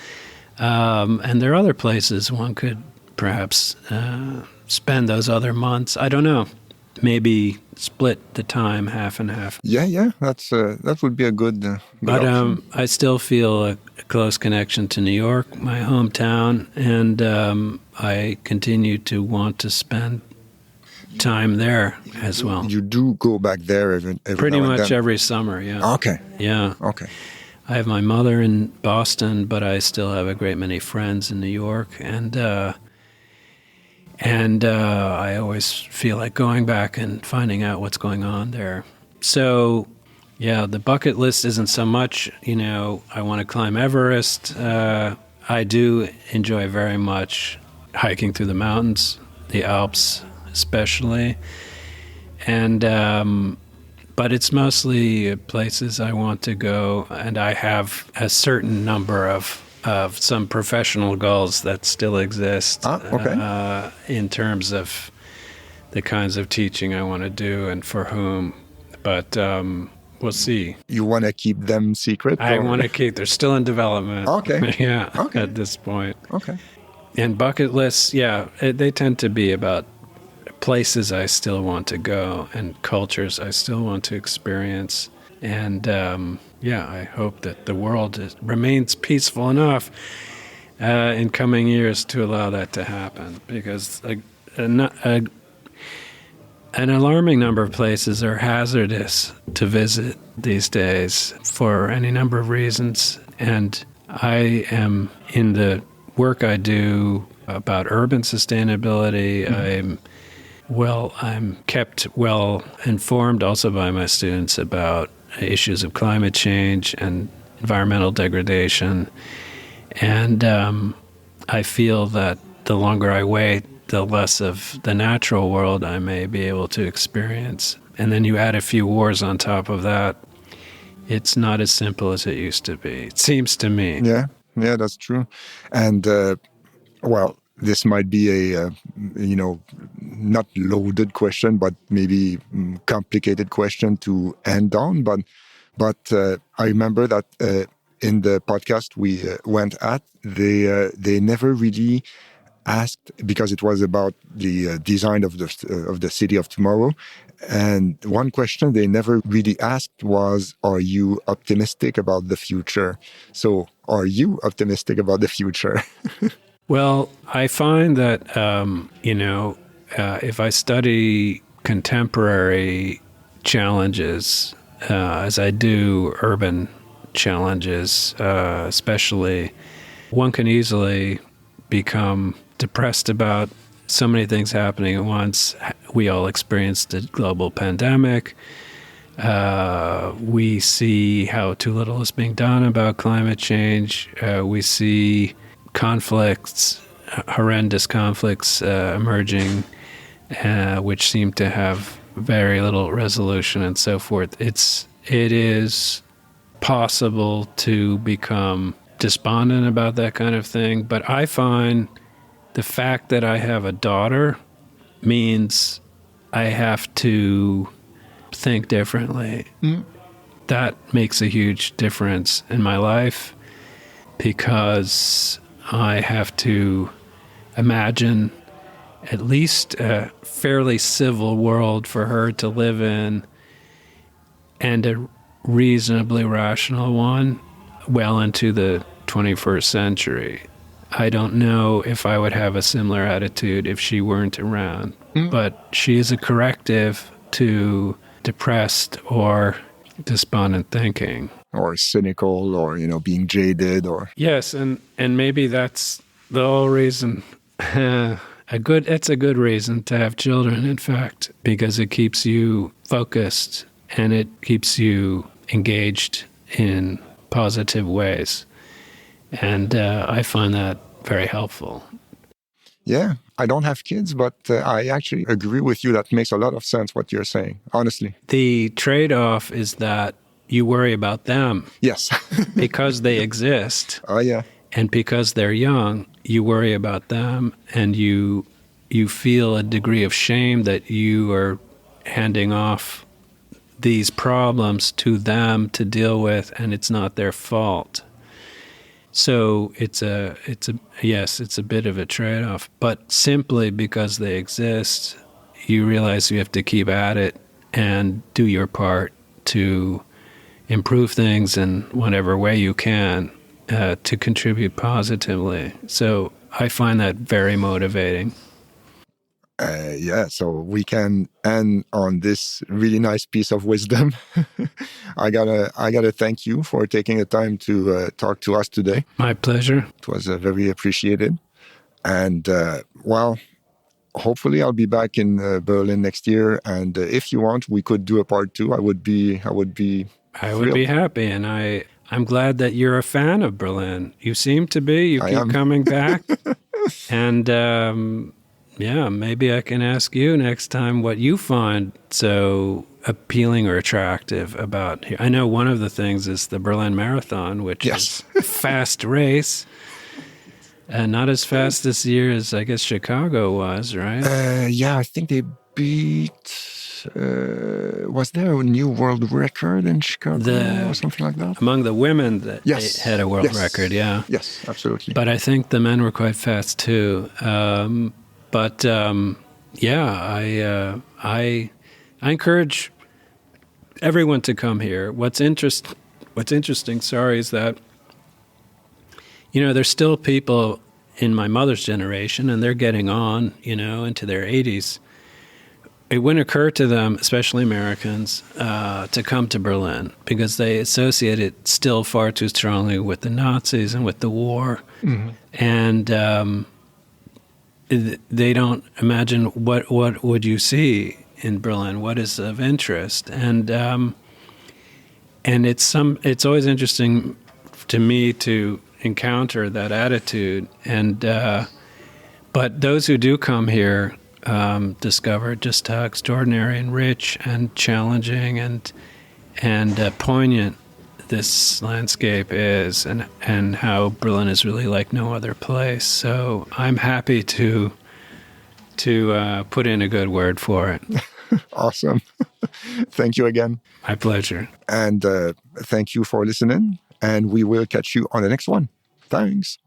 Speaker 2: And there are other places one could perhaps spend those other months. I don't know. Maybe split the time half and half.
Speaker 1: Yeah. That would be a good
Speaker 2: But
Speaker 1: option.
Speaker 2: I still feel a close connection to New York, my hometown, and I continue to want to spend time there as well.
Speaker 1: You do go back there every
Speaker 2: Pretty
Speaker 1: now and
Speaker 2: much
Speaker 1: then.
Speaker 2: every summer, yeah.
Speaker 1: Okay.
Speaker 2: Yeah.
Speaker 1: Okay.
Speaker 2: I have my mother in Boston, but I still have a great many friends in New York, and I always feel like going back and finding out what's going on there. So, yeah, the bucket list isn't so much, I want to climb Everest. I do enjoy very much hiking through the mountains, the Alps especially, and but it's mostly places I want to go, and I have a certain number of some professional goals that still exist in terms of the kinds of teaching I want to do and for whom. But we'll see.
Speaker 1: You want to keep them secret?
Speaker 2: I want to keep. They're still in development.
Speaker 1: Okay.
Speaker 2: Yeah.
Speaker 1: Okay.
Speaker 2: At this point.
Speaker 1: Okay.
Speaker 2: And bucket lists, they tend to be about places I still want to go and cultures I still want to experience. And I hope that the world remains peaceful enough in coming years to allow that to happen, because an alarming number of places are hazardous to visit these days for any number of reasons. And I am, in the work I do about urban sustainability, I'm kept well informed also by my students about issues of climate change and environmental degradation. And I feel that the longer I wait, the less of the natural world I may be able to experience. And then you add a few wars on top of that, it's not as simple as it used to be, it seems to me.
Speaker 1: Yeah, yeah, that's true. And well, this might be a not loaded question, but maybe complicated question to end on. But I remember that in the podcast we went at, they never really asked, because it was about the design of the city of tomorrow. And one question they never really asked was, are you optimistic about the future? So are you optimistic about the future?
Speaker 2: Well, I find that, if I study contemporary challenges, as I do urban challenges, especially, one can easily become depressed about so many things happening at once. We all experienced a global pandemic. We see how too little is being done about climate change. We see conflicts, horrendous conflicts emerging, which seem to have very little resolution and so forth. It is possible to become despondent about that kind of thing, but I find the fact that I have a daughter means I have to think differently. That makes a huge difference in my life, because I have to imagine at least a fairly civil world for her to live in, and a reasonably rational one well into the 21st century. I don't know if I would have a similar attitude if she weren't around, but she is a corrective to depressed or despondent thinking.
Speaker 1: Or cynical, or being jaded, or
Speaker 2: Yes, and maybe that's the whole reason. It's a good reason to have children, in fact, because it keeps you focused and it keeps you engaged in positive ways. And I find that very helpful.
Speaker 1: Yeah, I don't have kids, but I actually agree with you. That makes a lot of sense what you're saying, honestly.
Speaker 2: The trade-off is that you worry about them.
Speaker 1: Yes.
Speaker 2: Because they exist.
Speaker 1: Oh, yeah.
Speaker 2: And because they're young, you worry about them, and you feel a degree of shame that you are handing off these problems to them to deal with, and it's not their fault. So it's a bit of a trade-off, but simply because they exist, you realize you have to keep at it and do your part to improve things in whatever way you can, to contribute positively. So I find that very motivating.
Speaker 1: Yeah, so we can end on this really nice piece of wisdom. I gotta thank you for taking the time to talk to us today.
Speaker 2: My pleasure.
Speaker 1: It was very appreciated. And well, hopefully I'll be back in Berlin next year. And if you want, we could do a part 2. I would be
Speaker 2: happy, and I'm glad that you're a fan of Berlin. You seem to be. You keep coming back. And yeah, maybe I can ask you next time what you find so appealing or attractive about here. I know one of the things is the Berlin Marathon, which is a fast race. And not as fast this year as I guess Chicago was, right?
Speaker 1: Yeah, I think they beat... was there a new world record in Chicago or something like that?
Speaker 2: Among the women that they had a world record, yeah.
Speaker 1: Yes, absolutely.
Speaker 2: But I think the men were quite fast too. I encourage everyone to come here. What's interesting, is that there's still people in my mother's generation, and they're getting on, into their 80s. It wouldn't occur to them, especially Americans, to come to Berlin because they associate it still far too strongly with the Nazis and with the war. Mm-hmm. And they don't imagine what would you see in Berlin, what is of interest. And it's always interesting to me to encounter that attitude. And but those who do come here discover just how extraordinary and rich and challenging and poignant this landscape is, and how Berlin is really like no other place. So I'm happy to put in a good word for it.
Speaker 1: Awesome. Thank you again.
Speaker 2: My pleasure.
Speaker 1: And thank you for listening. And we will catch you on the next one. Thanks.